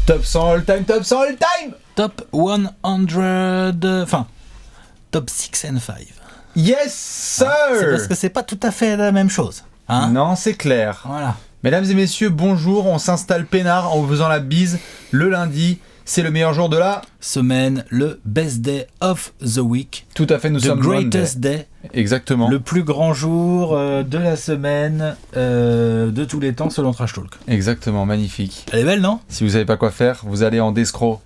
Top 100 all time, top 100 all time. Top 100, enfin, top 6 and 5. Yes, sir. C'est parce que c'est pas tout à fait la même chose. Hein, non, c'est clair. voilà. Mesdames et messieurs, bonjour. On s'installe peinard en vous faisant la bise le lundi. C'est le meilleur jour de la semaine, le best day of the week. Tout à fait, nous sommes The greatest day. Exactement. Le plus grand jour de la semaine de tous les temps selon Trash Talk. Exactement, magnifique. Elle est belle, non? Si vous savez pas quoi faire, vous allez en Descro.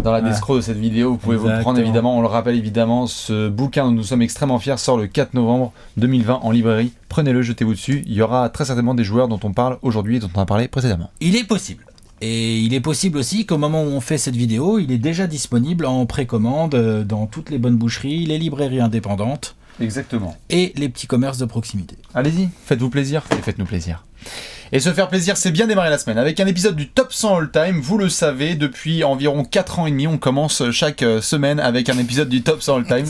Dans la Descro de cette vidéo, vous pouvez vous le prendre évidemment. On le rappelle évidemment, ce bouquin dont nous sommes extrêmement fiers sort le 4 novembre 2020 en librairie. Prenez-le, jetez-vous dessus. Il y aura très certainement des joueurs dont on parle aujourd'hui et dont on a parlé précédemment. Il est possible. Et il est possible aussi qu'au moment où on fait cette vidéo, il est déjà disponible en précommande dans toutes les bonnes boucheries, les librairies indépendantes. Exactement. Et les petits commerces de proximité. Allez-y, faites-vous plaisir et faites-nous plaisir. Et se faire plaisir, c'est bien démarrer la semaine avec un épisode du Top 100 All Time. Vous le savez, depuis environ 4 ans et demi, on commence chaque semaine avec un épisode du Top 100 All Time.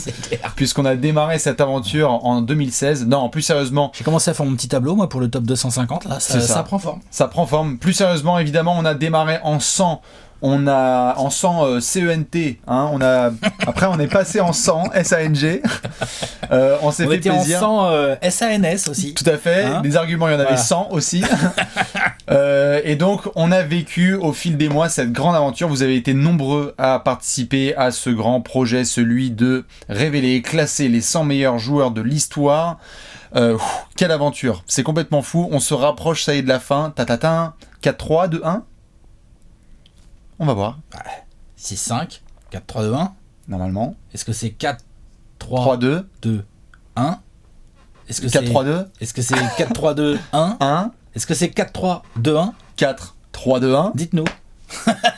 Puisqu'on a démarré cette aventure en 2016. Non, plus sérieusement... J'ai commencé à faire mon petit tableau, moi, pour le top 250. Là, ça prend forme. Ça prend forme. Plus sérieusement, évidemment, on a démarré en 100... On a en 100 CENT, hein, après on est passé en 100 SANG, on s'est fait plaisir. On était en 100 SANS aussi. Tout à fait, hein, des arguments il y en avait 100 aussi. Et donc on a vécu au fil des mois cette grande aventure, vous avez été nombreux à participer à ce grand projet, celui de révéler et classer les 100 meilleurs joueurs de l'histoire. Quelle aventure, c'est complètement fou, on se rapproche, ça y est de la fin, 4-3, 2-1. On va voir. 6-5, 4-3-2-1. Normalement. Est-ce que c'est 4-3-2-1 Est-ce que 4-3-2 Est-ce que c'est 4-3-2-1 1 Est-ce que c'est 4-3-2-1 4-3-2-1 Dites-nous.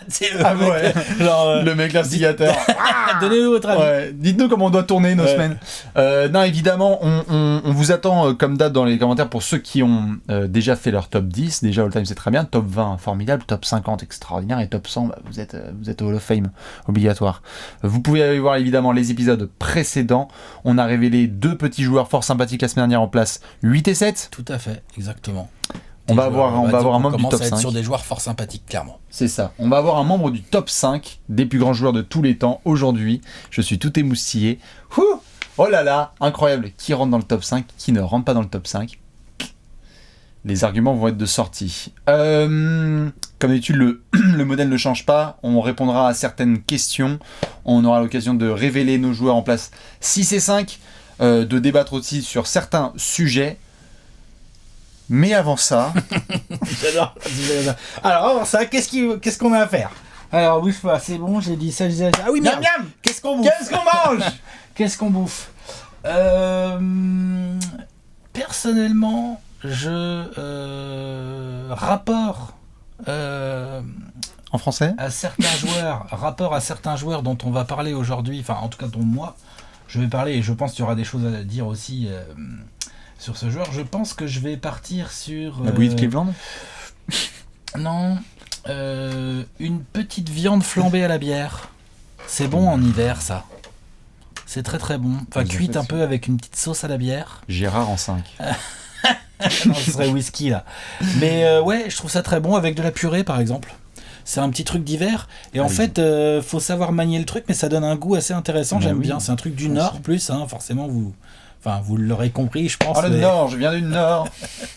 C'est le mec l'instigateur. Donnez-nous votre avis. Ouais. Dites-nous comment on doit tourner nos semaines. Non, évidemment, on vous attend comme d'hab dans les commentaires pour ceux qui ont déjà fait leur top 10. Déjà, all time, c'est très bien. Top 20, formidable. Top 50, extraordinaire. Et top 100, vous êtes au Hall of Fame, obligatoire. Vous pouvez aller voir évidemment les épisodes précédents. On a révélé 2 petits joueurs fort sympathiques la semaine dernière en place 8 et 7. Tout à fait, exactement. On va avoir un membre du top 5. On commence à être sur des joueurs fort sympathiques, clairement. C'est ça. On va avoir un membre du top 5 des plus grands joueurs de tous les temps aujourd'hui. Je suis tout émoustillé. Oh là là, incroyable. Qui rentre dans le top 5, qui ne rentre pas dans le top 5. Les arguments vont être de sortie. Comme d'habitude, le modèle ne change pas. On répondra à certaines questions. On aura l'occasion de révéler nos joueurs en place 6 et 5, de débattre aussi sur certains sujets. Mais avant ça... J'adore. Alors avant ça, qu'est-ce qu'on a à faire? Alors bouge pas, c'est bon, j'ai dit ça, Ah oui, merde. Miam. Qu'est-ce qu'on bouffe? Qu'est-ce qu'on mange? Qu'est-ce qu'on bouffe? Personnellement, rapport en français à certains joueurs dont on va parler aujourd'hui, enfin en tout cas dont moi je vais parler, et je pense qu'il y aura des choses à dire aussi sur ce joueur. Je pense que je vais partir sur... La bouillie de Cleveland? Non, une petite viande flambée à la bière. C'est bon en hiver, ça. C'est très très bon. Enfin, cuite un peu avec une petite sauce à la bière. Gérard en 5. Non, ce serait whisky, là. Mais ouais, je trouve ça très bon avec de la purée, par exemple. C'est un petit truc d'hiver. Et en fait, faut savoir manier le truc, mais ça donne un goût assez intéressant. J'aime bien. C'est un truc du Nord, plus. Hein, forcément, vous l'aurez compris, je pense. Oh, le Nord, je viens du Nord.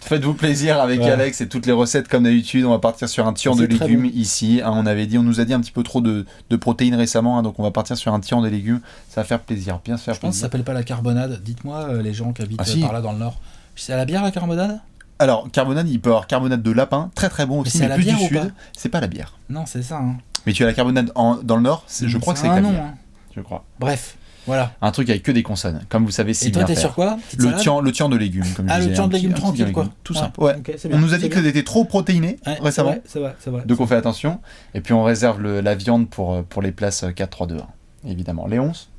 Faites-vous plaisir avec Alex et toutes les recettes comme d'habitude. On va partir sur un tiers de légumes ici. Hein, on nous a dit un petit peu trop de protéines récemment, hein, donc on va partir sur un tiers de légumes. Ça va faire plaisir, bien se faire plaisir. Je pense que ça s'appelle pas la carbonade. Dites-moi, les gens qui habitent par là dans le Nord. C'est à la bière la carbonade? Alors, carbonade, il peut y avoir carbonade de lapin, très très bon aussi, mais plus du sud. C'est pas la bière. Non, c'est ça. Hein. Mais tu as la carbonade dans le Nord, je crois que c'est la bière. Hein. Je crois. Bref. Voilà. Un truc avec que des consonnes, comme vous savez si bien faire. Et toi, t'es sur quoi? Le tiers de légumes, comme je disais. Le tiers de légumes tranquille, quoi. Tout simple. Ouais. Okay, on nous a dit que c'était trop protéiné récemment. C'est vrai. Donc on fait attention. Et puis on réserve la viande pour les places 4-3-2-1, évidemment. Léonce?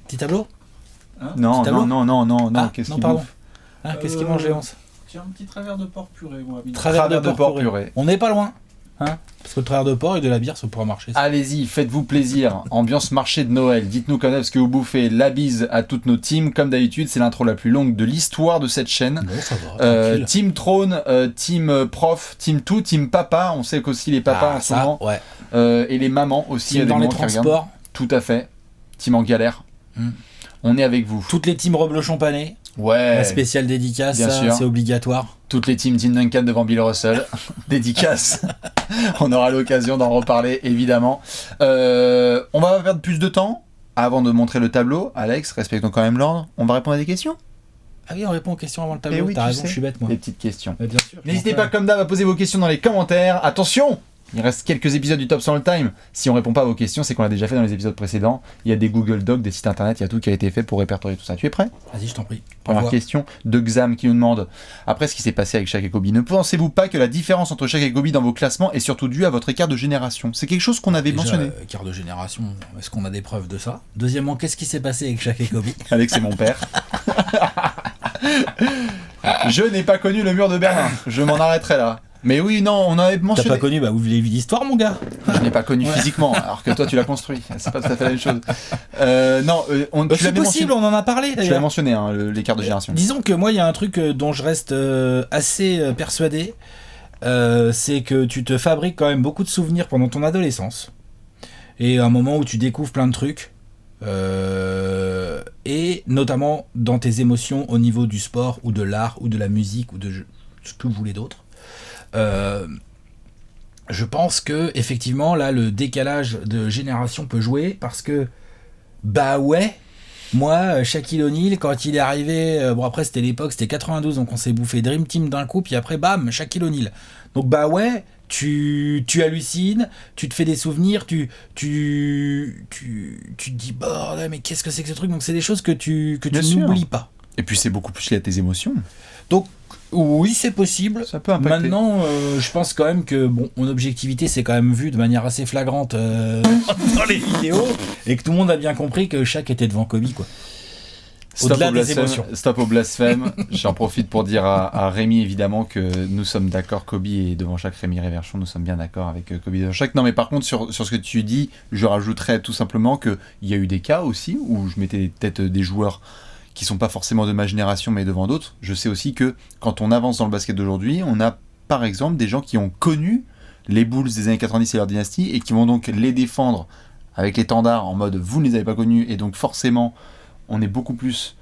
Petit tableau? Non. Qu'est-ce qu'il bouffe? Qu'est-ce qu'il mange, Léonce? J'ai un petit travers de porc purée, moi. Travers de porc purée. On n'est pas loin. Hein, parce que le travers de porc et de la bière, ça pourra marcher. Ça. Allez-y, faites-vous plaisir. Ambiance marché de Noël. Dites-nous quand même ce que vous bouffez. La bise à toutes nos teams. Comme d'habitude, c'est l'intro la plus longue de l'histoire de cette chaîne. Non, ça va, team Trône, team prof, team tout, team papa. On sait qu'aussi les papas en ce moment. Ouais. Et les mamans aussi. Team dans les transports. Tout à fait. Team en galère. On est avec vous. Toutes les teams reblochon pané. Ouais. La spéciale dédicace, ça, c'est obligatoire. Toutes les teams Tim Duncan devant Bill Russell. Dédicace. On aura l'occasion d'en reparler, évidemment. On va perdre plus de temps avant de montrer le tableau. Alex, respectons quand même l'ordre. On va répondre à des questions. Ah oui, on répond aux questions avant le tableau. Oui, t'as raison, je suis bête, moi. Des petites questions. Bien sûr. N'hésitez pas, comme d'hab, à poser vos questions dans les commentaires. Attention! Il reste quelques épisodes du Top 100 All Time. Si on répond pas à vos questions, c'est qu'on l'a déjà fait dans les épisodes précédents. Il y a des Google Docs, des sites internet, il y a tout qui a été fait pour répertorier tout ça. Tu es prêt? Vas-y, je t'en prie. Première question de Xam qui nous demande: après ce qui s'est passé avec Shaq et Kobe, ne pensez-vous pas que la différence entre Shaq et Kobe dans vos classements est surtout due à votre écart de génération? C'est quelque chose qu'on avait mentionné. Écart de génération, est-ce qu'on a des preuves de ça? Deuxièmement, qu'est-ce qui s'est passé avec Shaq et Kobe? Alex, c'est mon père. Je n'ai pas connu le mur de Berlin. Je m'en arrêterai là. Mais oui, non, on avait mentionné. T'as pas connu, vous l'avez vu l'histoire, mon gars. Je n'ai pas connu physiquement, alors que toi tu l'as construit. C'est pas tout à fait la même chose. C'est possible, on en a parlé d'ailleurs. Tu l'as mentionné, l'écart de génération. Disons que moi, il y a un truc dont je reste assez persuadé. C'est que tu te fabriques quand même beaucoup de souvenirs pendant ton adolescence. Et à un moment où tu découvres plein de trucs. Et notamment dans tes émotions au niveau du sport ou de l'art ou de la musique ou de ce que vous voulez d'autre. Je pense que effectivement là le décalage de génération peut jouer parce que moi Shaquille O'Neal quand il est arrivé, bon après c'était l'époque, c'était 92 donc on s'est bouffé Dream Team d'un coup puis après bam Shaquille O'Neal, donc tu hallucines, tu te fais des souvenirs, tu te dis bordel mais qu'est-ce que c'est que ce truc, donc c'est des choses que tu n'oublies pas. Et puis c'est beaucoup plus lié à tes émotions. Donc oui, c'est possible. Ça peut impacter. Maintenant, je pense quand même que mon objectivité c'est quand même vu de manière assez flagrante dans les vidéos et que tout le monde a bien compris que Shaq était devant Kobe, quoi. Au-delà des émotions. Stop au blasphème. J'en profite pour dire à Rémi évidemment que nous sommes d'accord, Kobe est devant Shaq, Rémi Réverchon, nous sommes bien d'accord avec Kobe devant Shaq. Non mais par contre sur ce que tu dis, je rajouterais tout simplement qu'il y a eu des cas aussi où je mettais peut-être des joueurs qui sont pas forcément de ma génération mais devant d'autres. Je sais aussi que quand on avance dans le basket d'aujourd'hui, on a par exemple des gens qui ont connu les Bulls des années 90 et leur dynastie et qui vont donc les défendre avec l'étendard en mode vous ne les avez pas connus et donc forcément on est beaucoup plus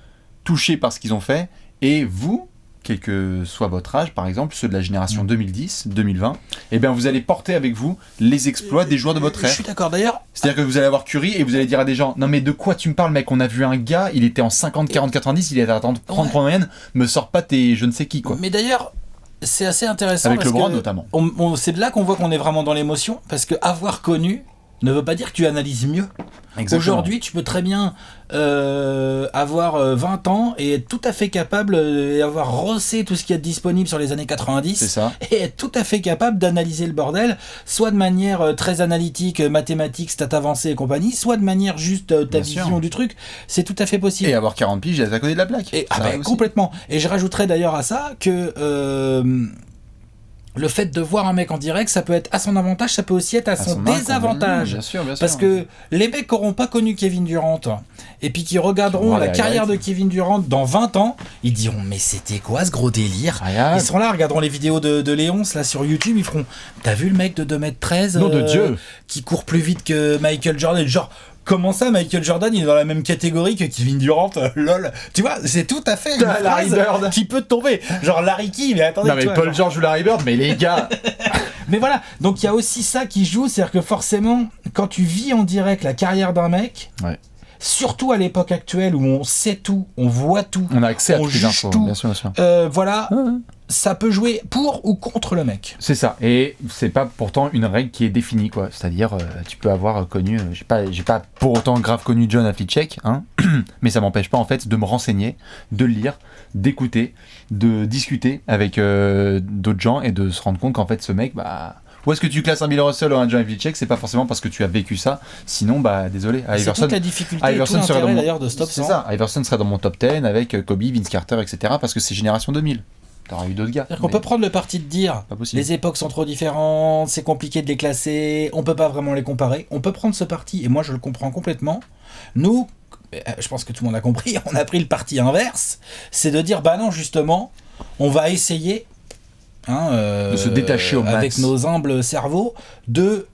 touché par ce qu'ils ont fait. Et vous, quel que soit votre âge, par exemple ceux de la génération 2010, 2020, eh bien vous allez porter avec vous les exploits des joueurs de votre ère. Je suis d'accord d'ailleurs. C'est-à-dire que vous allez avoir Curry et vous allez dire à des gens: non mais de quoi tu me parles mec, on a vu un gars, il était en 50, 40, 90, il était à 30 moyenne, me sors pas tes je ne sais qui quoi. Mais d'ailleurs, c'est assez intéressant avec parce LeBron que notamment. C'est de là qu'on voit qu'on est vraiment dans l'émotion, parce que avoir connu ne veut pas dire que tu analyses mieux. Exactement. Aujourd'hui, tu peux très bien avoir 20 ans et être tout à fait capable et avoir rossé tout ce qu'il y a de disponible sur les années 90. C'est ça. Et être tout à fait capable d'analyser le bordel, soit de manière très analytique, mathématique, stats avancées et compagnie, soit de manière juste ta vision du truc. C'est tout à fait possible. Et avoir 40 piges, à côté de la plaque. Et, complètement. Et je rajouterais d'ailleurs à ça que le fait de voir un mec en direct, ça peut être à son avantage, ça peut aussi être à son désavantage. Bien sûr. Parce que les mecs qui n'auront pas connu Kevin Durant et puis qui regarderont la carrière de Kevin Durant dans 20 ans, ils diront mais c'était quoi ce gros délire? Ils seront là, regarderont les vidéos de Léonce là sur YouTube, ils feront t'as vu le mec de 2m13 nom de Dieu, qui court plus vite que Michael Jordan, genre comment ça, Michael Jordan, il est dans la même catégorie que Kevin Durant, lol. Tu vois, c'est tout à fait une Larry Bird qui peut tomber. Genre Larry Key, mais attendez. Non mais Paul George ou Larry Bird, mais les gars. Mais voilà, donc il y a aussi ça qui joue, c'est-à-dire que forcément, quand tu vis en direct la carrière d'un mec, surtout à l'époque actuelle où on sait tout, on voit tout, on a accès à toutes les infos, bien sûr. Voilà. Ça peut jouer pour ou contre le mec. C'est ça, et c'est pas pourtant une règle qui est définie, quoi. C'est-à-dire, tu peux avoir connu, j'ai pas pour autant grave connu John Havlicek, hein, mais ça m'empêche pas en fait de me renseigner, de lire, d'écouter, de discuter avec d'autres gens et de se rendre compte qu'en fait ce mec, où est-ce que tu classes un Bill Russell ou un John Havlicek, c'est pas forcément parce que tu as vécu ça, sinon désolé. C'est toute la difficulté et tout l'intérêt d'ailleurs de Stop 100. C'est ça, Iverson serait dans mon top 10 avec Kobe, Vince Carter, etc. parce que c'est génération 2000. T'auras eu d'autres gars. C'est-à-dire qu'on peut prendre le parti de dire les époques sont trop différentes, c'est compliqué de les classer, on peut pas vraiment les comparer. On peut prendre ce parti, et moi je le comprends complètement. Nous, je pense que tout le monde a compris, on a pris le parti inverse, c'est de dire bah non, justement, on va essayer de se détacher au max avec nos humbles cerveaux, de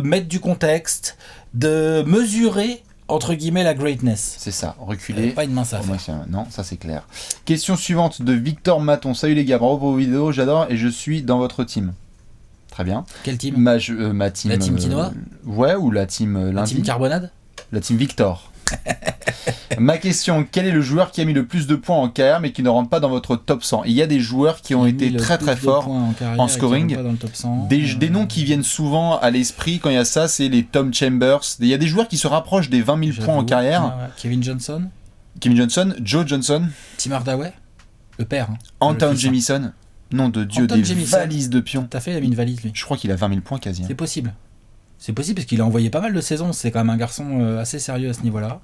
mettre du contexte, de mesurer entre guillemets la greatness. C'est ça, reculer. Pas une mince affaire. Non, ça c'est clair. Question suivante de Victor Maton. Salut les gars, bravo pour vos vidéos, j'adore et je suis dans votre team. Très bien. Quelle team ? Ma team. La team quinoa ? Ouais, ou la team lundi. La team carbonade ? La team Victor. Ma question, quel est le joueur qui a mis le plus de points en carrière mais qui ne rentre pas dans votre top 100 ? Il y a des joueurs qui ont été très très forts en scoring. Des noms qui viennent souvent à l'esprit quand il y a ça, c'est les Tom Chambers. Il y a des joueurs qui se rapprochent des 20 000 points en carrière. Ouais. Kevin Johnson, Joe Johnson, Tim Hardaway, le père. Anton Jamison. Nom de Dieu, Anton des Jamison. Valises de pions. Tout à fait, il a mis une valise lui. Je crois qu'il a 20 000 points quasi. C'est possible. C'est possible parce qu'il a envoyé pas mal de saisons. C'est quand même un garçon assez sérieux à ce niveau-là.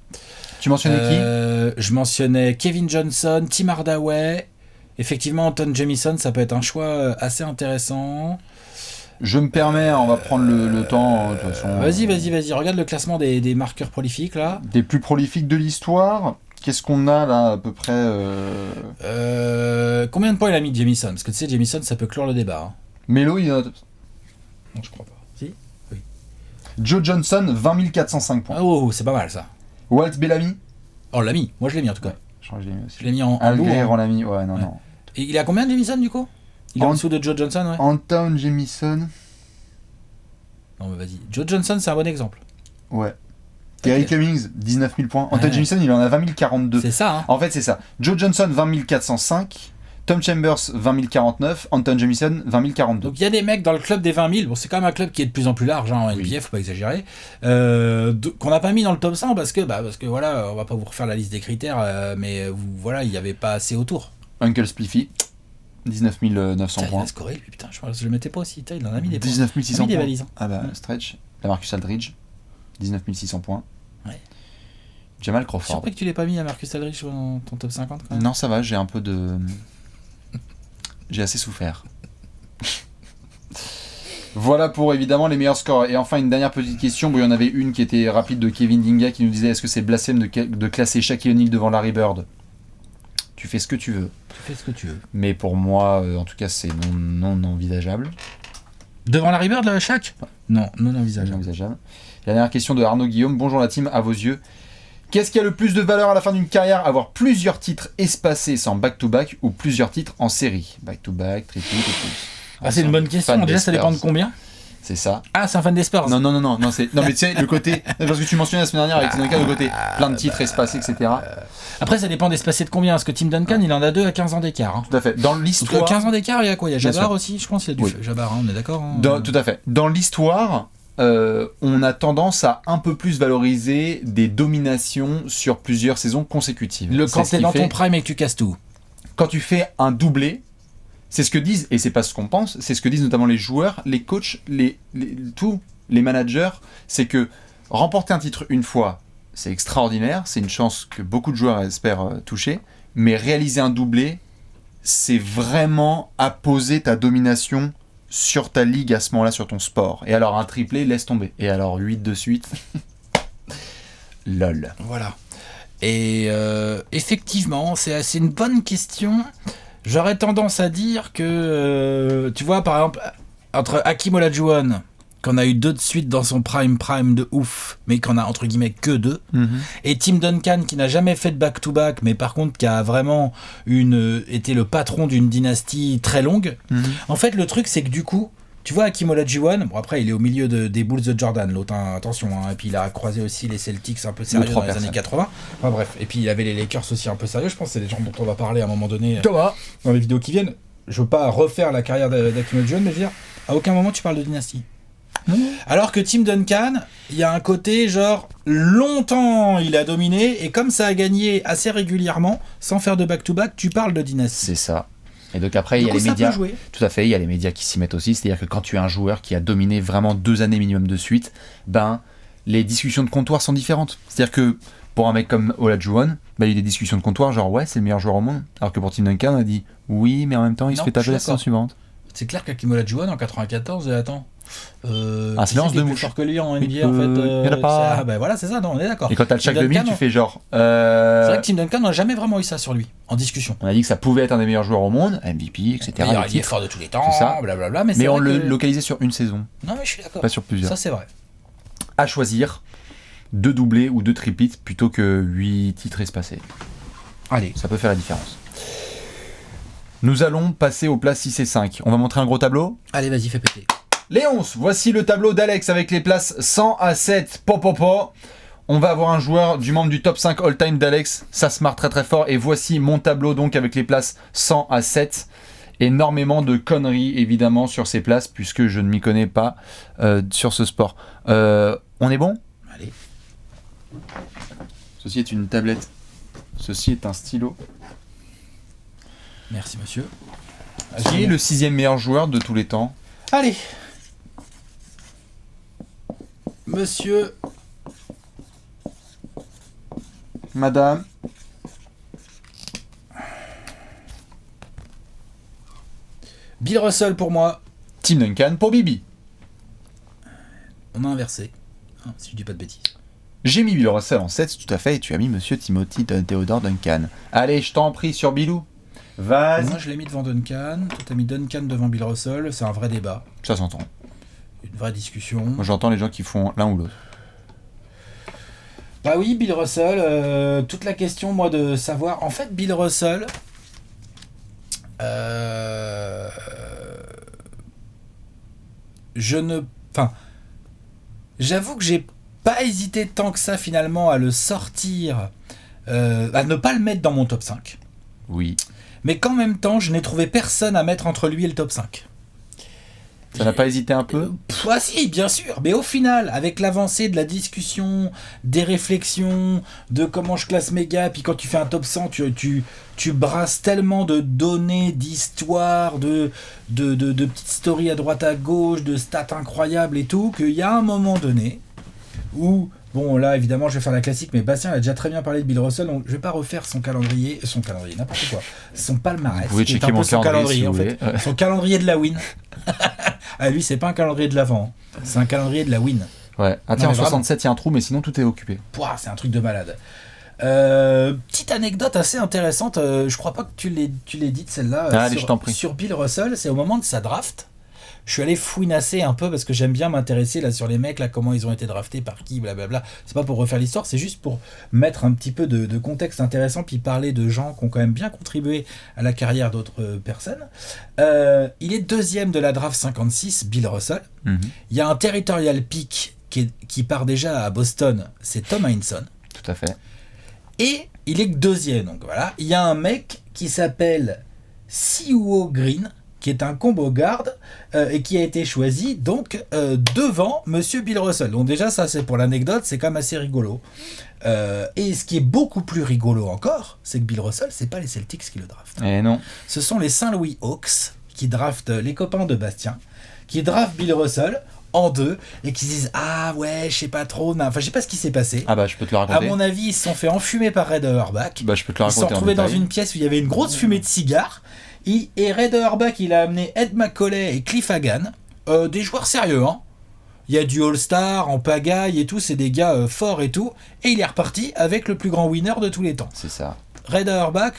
Tu mentionnais qui ? Je mentionnais Kevin Johnson, Tim Hardaway. Effectivement, Anton Jamison, ça peut être un choix assez intéressant. Je me permets, on va prendre le temps. De toute façon, Vas-y. Regarde le classement des marqueurs prolifiques là. Des plus prolifiques de l'histoire. Qu'est-ce qu'on a là à peu près Combien de points il a mis Jamison ? Parce que tu sais, Jamison, ça peut clore le débat. Melo, il en a... Non, je crois pas. Si ? Oui. Joe Johnson, 20 405 points. Oh, c'est pas mal ça. Walt Bellamy. Oh, on l'a mis. Moi, je l'ai mis en tout cas. Ouais, je crois que je l'ai mis aussi. Je l'ai mis en Alger, lourd, on l'a mis. Ouais, non. Et il est à combien Jamison du coup ? Il est en dessous de Joe Johnson, ouais. Anton Jamison. Non, mais vas-y. Joe Johnson, c'est un bon exemple. Ouais. Terry Cummings, 19 000 points. Anton Jamison, il en a 20 042. C'est ça, hein. En fait, c'est ça. Joe Johnson, 20 405. Tom Chambers, 20 049. Anton Jamison, 20 042. Donc il y a des mecs dans le club des 20 000. Bon, c'est quand même un club qui est de plus en plus large en NBA, faut pas exagérer. Qu'on n'a pas mis dans le top 100 parce que voilà, on va pas vous refaire la liste des critères, mais voilà, il n'y avait pas assez autour. Uncle Spliffy, 19 900 points. Il a scoré lui, putain, je le mettais pas aussi. Il en a mis des 19 600 points. points. Valises, hein. Ah bah, Stretch. La Marcus Aldridge, 19 600 points. Ouais. Jamal Je suis Crawford. surpris que tu l'aies pas mis à Marcus Aldridge dans ton top 50 quand même. Non, ça va, j'ai un peu de... J'ai assez souffert. Voilà pour évidemment les meilleurs scores. Et enfin une dernière petite question. Bon, il y en avait une qui était rapide de Kevin Dinga qui nous disait est-ce que c'est blasphème de classer Shaquille O'Neal devant Larry Bird ? Tu fais ce que tu veux. Mais pour moi, en tout cas, c'est non envisageable. Devant Larry Bird, le Shaq ? Non envisageable. La dernière question de Arnaud Guillaume. Bonjour la team, à vos yeux. Qu'est-ce qui a le plus de valeur à la fin d'une carrière ? Avoir plusieurs titres espacés sans back-to-back ou plusieurs titres en série ? Back-to-back, triple et plus. Ah, c'est une bonne question. Déjà, ça dépend de combien ? C'est ça. Ah, c'est un fan des Spurs. Non, mais tu sais, le côté... Parce que tu mentionnais la semaine dernière avec Tim Duncan, le côté plein de titres espacés, etc. Après, ça dépend d'espacé de combien. Parce que Tim Duncan, il en a 2 à 15 ans d'écart. Hein. Tout à fait. Dans l'histoire... 15 ans d'écart, il y a quoi ? Il y a Jabbar aussi, je pense. Il y a du Jabbar, on est d'accord Tout à fait. Dans l'histoire... on a tendance à un peu plus valoriser des dominations sur plusieurs saisons consécutives. Quand t'es dans ton prime et que tu casses tout. Quand tu fais un doublé, c'est ce que disent, et c'est pas ce qu'on pense, c'est ce que disent notamment les joueurs, les coachs, tous les managers, c'est que remporter un titre une fois, c'est extraordinaire, c'est une chance que beaucoup de joueurs espèrent toucher, mais réaliser un doublé, c'est vraiment apposer ta domination sur ta ligue à ce moment-là, sur ton sport. Et alors un triplé, laisse tomber. Et alors 8 de suite, lol. Voilà. Et effectivement, c'est une bonne question. J'aurais tendance à dire que, tu vois, par exemple, entre Hakeem Olajuwon, qu'on a eu 2 de suite dans son prime de ouf, mais qu'on a entre guillemets que 2, et Tim Duncan qui n'a jamais fait de back-to-back, mais par contre qui a vraiment été le patron d'une dynastie très longue. En fait, le truc, c'est que du coup, tu vois, Hakeem Olajuwon, bon après il est au milieu des Bulls de Jordan, l'autre, hein, attention, hein, et puis il a croisé aussi les Celtics un peu sérieux dans les années 80. Enfin bref, et puis il avait les Lakers aussi un peu sérieux, je pense que c'est des gens dont on va parler à un moment donné dans les vidéos qui viennent. Je veux pas refaire la carrière d'Hakeem Olajuwon, mais je veux dire, à aucun moment tu parles de dynastie. Alors que Tim Duncan, il y a un côté genre longtemps il a dominé, et comme ça a gagné assez régulièrement sans faire de back-to-back, tu parles de dynastie. C'est ça. Et donc après, il y a les médias. Tout à fait, il y a les médias qui s'y mettent aussi. C'est-à-dire que quand tu es un joueur qui a dominé vraiment 2 années minimum de suite, ben les discussions de comptoir sont différentes. C'est-à-dire que Pour un mec comme Olajuwon, il y a eu des discussions de comptoir, genre ouais, c'est le meilleur joueur au monde. Alors que pour Tim Duncan, on a dit oui, mais en même temps, il se fait taper la saison suivante. C'est clair qu'Hakeem Olajuwon en 94, attends. C'est lance de mouche. Plus fort que lui en NBA en fait. Il y en a pas. Ah, voilà, c'est ça, non, on est d'accord. Et quand t'as le Shaq 2000, tu fais genre. C'est vrai que Tim Duncan n'a jamais vraiment eu ça sur lui, en discussion. On a dit que ça pouvait être un des meilleurs joueurs au monde, MVP, etc. Il est fort de tous les temps, blablabla. Mais on le localisait sur une saison. Non, mais je suis d'accord. Pas sur plusieurs. Ça, c'est vrai. À choisir 2 doublés ou 2 triplés plutôt que 8 titres espacés. Allez. Ça peut faire la différence. Nous allons passer aux places 6 et 5. On va montrer un gros tableau. Allez, vas-y, fais péter. Léonce, voici le tableau d'Alex avec les places 100 à 7. On va avoir un joueur du membre du top 5 all-time d'Alex. Ça se marre très très fort. Et voici mon tableau donc avec les places 100 à 7. Énormément de conneries évidemment sur ces places puisque je ne m'y connais pas sur ce sport. On est bon ? Allez. Ceci est une tablette. Ceci est un stylo. Merci monsieur. Qui est le 6e meilleur joueur de tous les temps ? Allez. Monsieur. Madame. Bill Russell pour moi. Tim Duncan pour Bibi. On a inversé, si je dis pas de bêtises. J'ai mis Bill Russell en 7, tout à fait, et tu as mis Monsieur Timothy Theodore Duncan. Allez, je t'en prie sur Bilou. Vas-y. Moi je l'ai mis devant Duncan, toi t'as mis Duncan devant Bill Russell, c'est un vrai débat. Ça s'entend. Une vraie discussion. Moi j'entends les gens qui font l'un ou l'autre. Bah oui, Bill Russell, toute la question moi de savoir... En fait, Bill Russell... J'avoue que j'ai pas hésité tant que ça finalement à le sortir, à ne pas le mettre dans mon top 5. Oui. Mais qu'en même temps, je n'ai trouvé personne à mettre entre lui et le top 5. Ça n'a pas hésité un peu ? Ah si, bien sûr. Mais au final, avec l'avancée de la discussion, des réflexions, de comment je classe mes gars, puis quand tu fais un top 100, tu brasses tellement de données, d'histoires, de petites stories à droite à gauche, de stats incroyables et tout, qu'il y a un moment donné où... Bon, là, évidemment, je vais faire la classique, mais Bastien a déjà très bien parlé de Bill Russell, donc je vais pas refaire son calendrier, n'importe quoi, son palmarès. Vous pouvez checker mon calendrier, en fait. Son calendrier de la win. Ah, lui, c'est pas un calendrier de l'avant, c'est un calendrier de la win. Ouais. Ah tiens, en 67, il y a un trou, mais sinon, tout est occupé. Pouah, c'est un truc de malade. Petite anecdote assez intéressante, je crois pas que tu l'aies dite celle-là. Allez, je t'en prie. Sur Bill Russell, c'est au moment de sa draft. Je suis allé fouinasser un peu parce que j'aime bien m'intéresser là sur les mecs, là comment ils ont été draftés, par qui, blablabla. C'est pas pour refaire l'histoire, c'est juste pour mettre un petit peu de contexte intéressant puis parler de gens qui ont quand même bien contribué à la carrière d'autres personnes. Il est 2e de la draft 56, Bill Russell. Mm-hmm. Il y a un territorial pick qui part déjà à Boston, c'est Tom Heinsohn. Tout à fait. Et il est que 2e, donc voilà. Il y a un mec qui s'appelle Siuo Green, qui est un combo guard et qui a été choisi donc devant Monsieur Bill Russell. Donc déjà ça c'est pour l'anecdote, c'est quand même assez rigolo. Et ce qui est beaucoup plus rigolo encore, c'est que Bill Russell, c'est pas les Celtics qui le draftent. Eh non. Ce sont les Saint-Louis Hawks qui draftent les copains de Bastien, qui draftent Bill Russell en 2 et qui disent ah ouais je sais pas trop, enfin je sais pas ce qui s'est passé. Ah bah je peux te le raconter. À mon avis ils se sont fait enfumer par Red Auerbach. Bah je peux te le raconter. Ils se sont retrouvés dans une pièce où il y avait une grosse fumée de cigares. Et Red Auerbach, il a amené Ed McCauley et Cliff Hagan, des joueurs sérieux, hein. Il y a du All-Star en pagaille et tout, c'est des gars forts et tout. Et il est reparti avec le plus grand winner de tous les temps. C'est ça. Red Auerbach,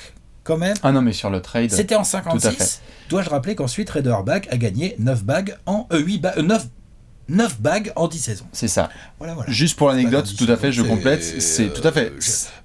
quand même. Ah non, mais sur le trade. C'était en 56. Dois-je rappeler qu'ensuite Red Auerbach a gagné 9 bagues en 9 bagues en 10 saisons. C'est ça. Voilà. Juste pour l'anecdote, tout à fait, je complète. C'est tout à fait.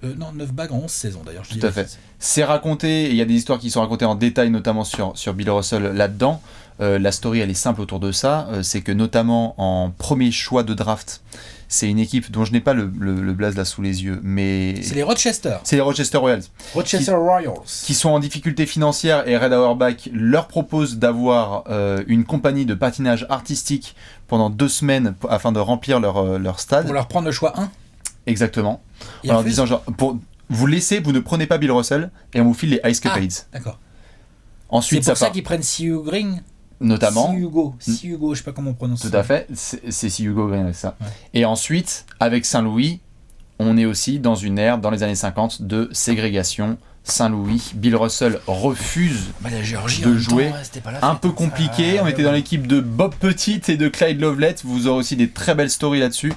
Non, 9 bagues en 11 saisons d'ailleurs. Tout à fait. C'est raconté, il y a des histoires qui sont racontées en détail, notamment sur Bill Russell là-dedans. La story, elle est simple autour de ça. C'est que notamment en premier choix de draft, c'est une équipe dont je n'ai pas le blaze là sous les yeux, mais... C'est les Rochester. C'est les Rochester Royals. Royals. Qui sont en difficulté financière et Red Auerbach leur propose d'avoir une compagnie de patinage artistique pendant 2 semaines afin de remplir leur stade. Pour leur prendre le choix 1. Exactement. En leur disant genre, vous ne prenez pas Bill Russell et on vous file les Ice Capades. D'accord. Ensuite, c'est pour ça qu'ils prennent Siu Green. Notamment. Siugo, je sais pas comment on prononce ça. ça. Tout à fait, c'est Siugo Green avec ça. Ouais. Et ensuite, avec Saint-Louis, on est aussi dans une ère, dans les années 50, de ségrégation. Saint-Louis, Bill Russell refuse la Géorgie, de jouer. C'était pas la un fête, peu compliqué. On était dans l'équipe de Bob Petit et de Clyde Lovelett. Vous aurez aussi des très belles stories là-dessus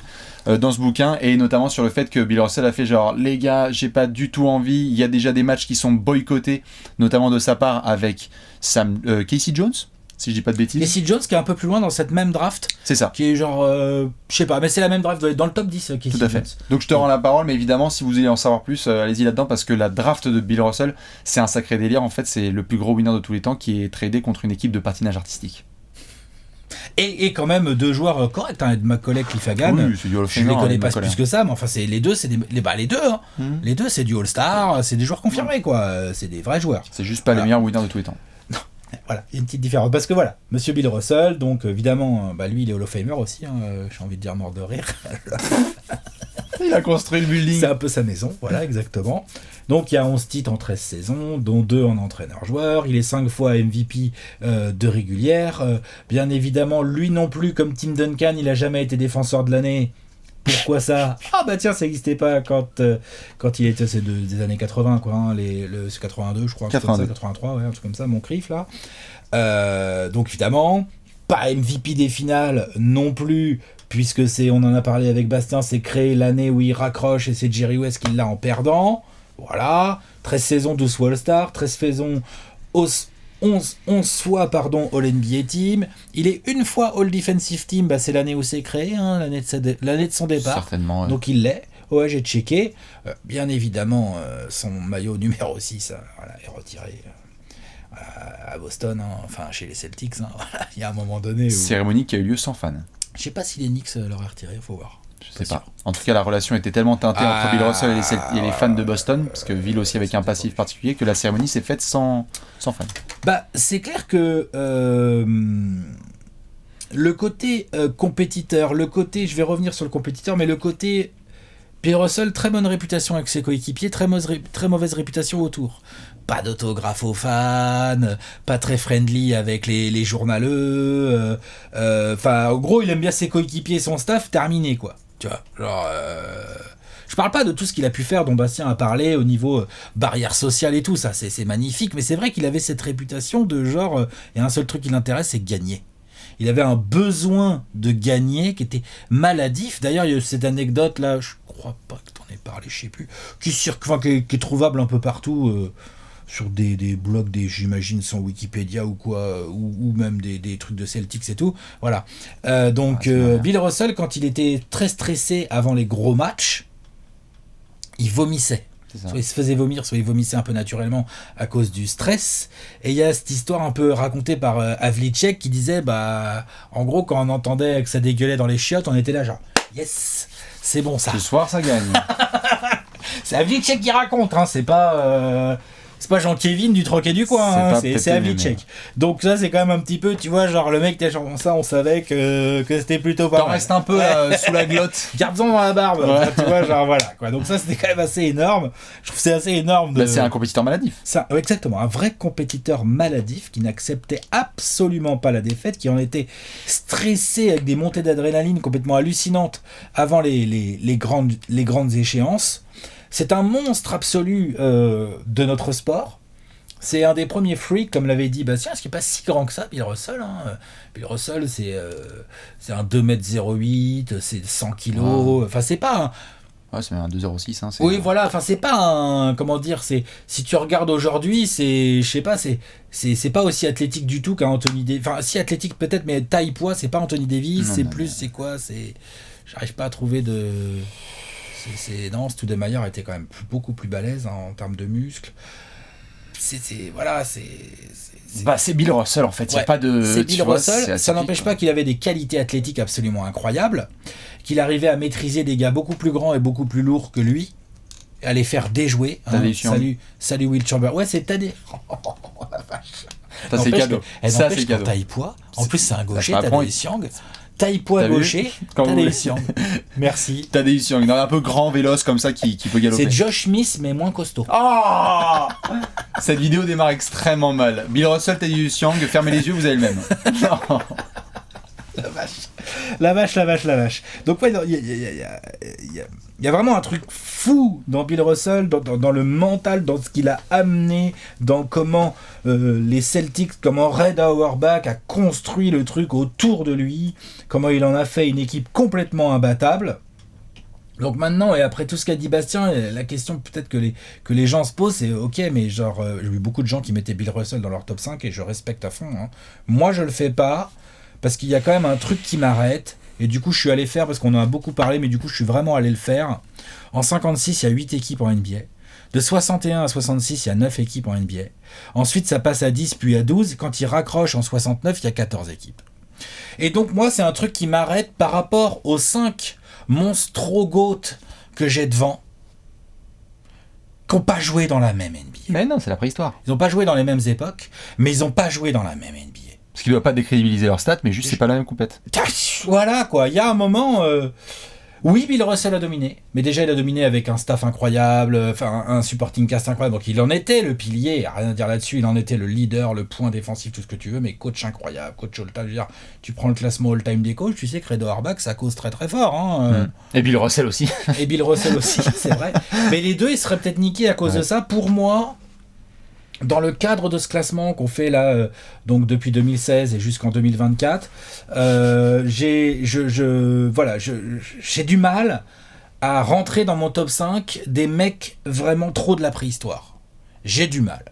dans ce bouquin, et notamment sur le fait que Bill Russell a fait genre, les gars, j'ai pas du tout envie. Il y a déjà des matchs qui sont boycottés, notamment de sa part avec Casey Jones, si je dis pas de bêtises. Casey Jones qui est un peu plus loin dans cette même draft. C'est ça. Qui est genre, je sais pas, mais c'est la même draft dans le top 10. Casey Tout à fait. Jones. Donc je te rends la parole, mais évidemment, si vous voulez en savoir plus, allez-y là-dedans, parce que la draft de Bill Russell, c'est un sacré délire. En fait, c'est le plus gros winner de tous les temps qui est tradé contre une équipe de patinage artistique. Et quand même deux joueurs corrects, Ed Macaulay, Cliff Hagan. Oui, c'est du Hall of Je les Famer, connais Ed pas Macaulay. plus que ça, mais enfin les deux, c'est les deux. Hein. Les deux, c'est du All-Star, c'est des joueurs confirmés, quoi. C'est des vrais joueurs. C'est juste pas les meilleurs winners de tous les temps. Voilà, il y a une petite différence. Parce que voilà, Monsieur Bill Russell, donc évidemment, lui, il est Hall of Famer aussi. Hein, j'ai envie de dire mort de rire. Il a construit le building. C'est un peu sa maison, voilà, exactement. Donc il y a 11 titres en 13 saisons, dont 2 en entraîneur-joueur. Il est 5 fois MVP de régulière. Bien évidemment, lui non plus, comme Tim Duncan, il a jamais été défenseur de l'année. Pourquoi ça ? Ah bah tiens, ça n'existait pas quand il était des années 80, quoi. Hein, c'est 82, je crois. 82. 83, ouais, un truc comme ça, mon crif, là. Donc évidemment, pas MVP des finales non plus, puisque on en a parlé avec Bastien, c'est créé l'année où il raccroche et c'est Jerry West qui l'a en perdant. Voilà. 13 saisons, 12 fois All-Star, 13 saisons, 11 fois All-NBA Team. Il est une fois All-Defensive Team, c'est l'année où c'est créé, hein, l'année de son départ. Certainement, ouais. Donc il l'est. Ouais, j'ai checké. Bien évidemment, son maillot numéro 6 est retiré à Boston, hein, enfin chez les Celtics. Hein, voilà. Il y a un moment donné où... Cérémonie qui a eu lieu sans fans. Je sais pas si les Knicks l'auraient retiré, faut voir. Je sais pas. En tout cas, la relation était tellement teintée entre Bill Russell et les fans de Boston, parce que Bill aussi avec un passif particulier, que la cérémonie s'est faite sans fans. C'est clair que le côté compétiteur, je vais revenir sur le compétiteur, mais le côté Bill Russell, très bonne réputation avec ses coéquipiers, très mauvaise réputation autour. Pas d'autographe aux fans, pas très friendly avec les journaleux. En gros, il aime bien ses coéquipiers et son staff, terminé, quoi. Tu vois, genre... Je parle pas de tout ce qu'il a pu faire, dont Bastien a parlé, au niveau barrière sociale et tout, ça, c'est magnifique, mais c'est vrai qu'il avait cette réputation de genre... et un seul truc qui l'intéresse, c'est gagner. Il avait un besoin de gagner qui était maladif. D'ailleurs, il y a cette anecdote-là, je crois pas que t'en aies parlé, je sais plus, qui est trouvable un peu partout... sur des blogs, j'imagine, sans Wikipédia ou quoi, ou même des trucs de Celtics et tout. Voilà. Bill Russell, quand il était très stressé avant les gros matchs, il vomissait. Soit il se faisait vomir, soit il vomissait un peu naturellement à cause du stress. Et il y a cette histoire un peu racontée par Havlicek qui disait, en gros, quand on entendait que ça dégueulait dans les chiottes, on était là genre, yes, c'est bon ça. Ce soir, ça gagne. C'est Havlicek qui raconte, hein, c'est pas Jean-Kévin du Troc et du Coin, c'est Havlicek. Donc ça, c'est quand même un petit peu, tu vois, genre le mec, t'es genre ça, on savait que c'était plutôt pas mal. T'en restes un peu sous la glotte. Garde-en dans la barbe, enfin, tu vois, genre voilà, quoi. Donc ça, c'était quand même assez énorme. Je trouve que c'est assez énorme. C'est un compétiteur maladif. Ça, exactement, un vrai compétiteur maladif qui n'acceptait absolument pas la défaite, qui en était stressé avec des montées d'adrénaline complètement hallucinantes avant les grandes échéances. C'est un monstre absolu de notre sport. C'est un des premiers freaks, comme l'avait dit Bastien, ce qui n'est pas si grand que ça, Bill Russell. Hein. Bill Russell, c'est un 2m08, c'est 100 kg. Enfin, c'est pas un... Ouais, c'est un 2,06. Hein, oui, voilà. Enfin, c'est pas un... Comment dire, si tu regardes aujourd'hui, je sais pas, c'est pas aussi athlétique du tout qu'un Anthony Davis. Enfin, si athlétique peut-être, mais taille-poids, c'est pas Anthony Davis. C'est quoi J'arrive pas à trouver de... Non, Stoudemire était quand même beaucoup plus balèze en termes de muscles. C'est Bill Russell en fait, il y a pas de... C'est Bill Russell, ça n'empêche pas qu'il avait des qualités athlétiques absolument incroyables, qu'il arrivait à maîtriser des gars beaucoup plus grands et beaucoup plus lourds que lui, et à les faire déjouer. Salut Will Chamberlain. Ouais, c'est Tadé. Oh la vache. Ça c'est cadeau. Ça c'est cadeau. Taille-poids. En plus, c'est un gaucher, Tadeusz Young. Taille-poids gaucher, Tadeusz Young. Merci. Tadeusz Young, un peu grand, véloce comme ça qui peut galoper. C'est Josh Smith mais moins costaud. Oh cette vidéo démarre extrêmement mal. Bill Russell, Tadeusz Young, fermez les yeux, vous avez le même. Non. La vache. Donc ouais, il y a Il y a vraiment un truc fou dans Bill Russell, dans le mental, dans ce qu'il a amené, dans comment les Celtics, comment Red Auerbach a construit le truc autour de lui, comment il en a fait une équipe complètement imbattable. Donc maintenant, et après tout ce qu'a dit Bastien, la question peut-être que les gens se posent, c'est ok, mais genre, j'ai vu beaucoup de gens qui mettaient Bill Russell dans leur top 5 et je respecte à fond. Hein. Moi, je le fais pas parce qu'il y a quand même un truc qui m'arrête. Et du coup, je suis allé faire, parce qu'on en a beaucoup parlé, mais du coup, je suis vraiment allé le faire. En 56, il y a 8 équipes en NBA. De 61 à 66, il y a 9 équipes en NBA. Ensuite, ça passe à 10, puis à 12. Quand il raccroche en 69, il y a 14 équipes. Et donc, moi, c'est un truc qui m'arrête par rapport aux 5 monstro-goats que j'ai devant, qui n'ont pas joué dans la même NBA. Mais non, c'est la préhistoire. Ils n'ont pas joué dans les mêmes époques, mais ils n'ont pas joué dans la même NBA. Parce qu'il ne doit pas décrédibiliser leurs stats, mais juste c'est pas la même compète. Voilà quoi, il y a un moment... Oui, Bill Russell a dominé, mais déjà il a dominé avec un staff incroyable, enfin un supporting cast incroyable, donc il en était le pilier, rien à dire là-dessus, il en était le leader, le point défensif, tout ce que tu veux, mais coach incroyable, coach all-time, je veux dire, tu prends le classement all-time des coachs, tu sais que Red Auerbach ça cause très très fort. Hein, Et Bill Russell aussi. Et Bill Russell aussi, c'est vrai. Mais les deux ils seraient peut-être niqués à cause de ça, pour moi... Dans le cadre de ce classement qu'on fait là, donc depuis 2016 et jusqu'en 2024, j'ai du mal à rentrer dans mon top 5 des mecs vraiment trop de la préhistoire. J'ai du mal.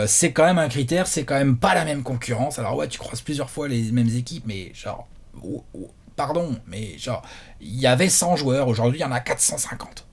C'est quand même un critère, c'est quand même pas la même concurrence. Alors ouais, tu croises plusieurs fois les mêmes équipes, mais genre... pardon, mais genre... Il y avait 100 joueurs, aujourd'hui il y en a 450.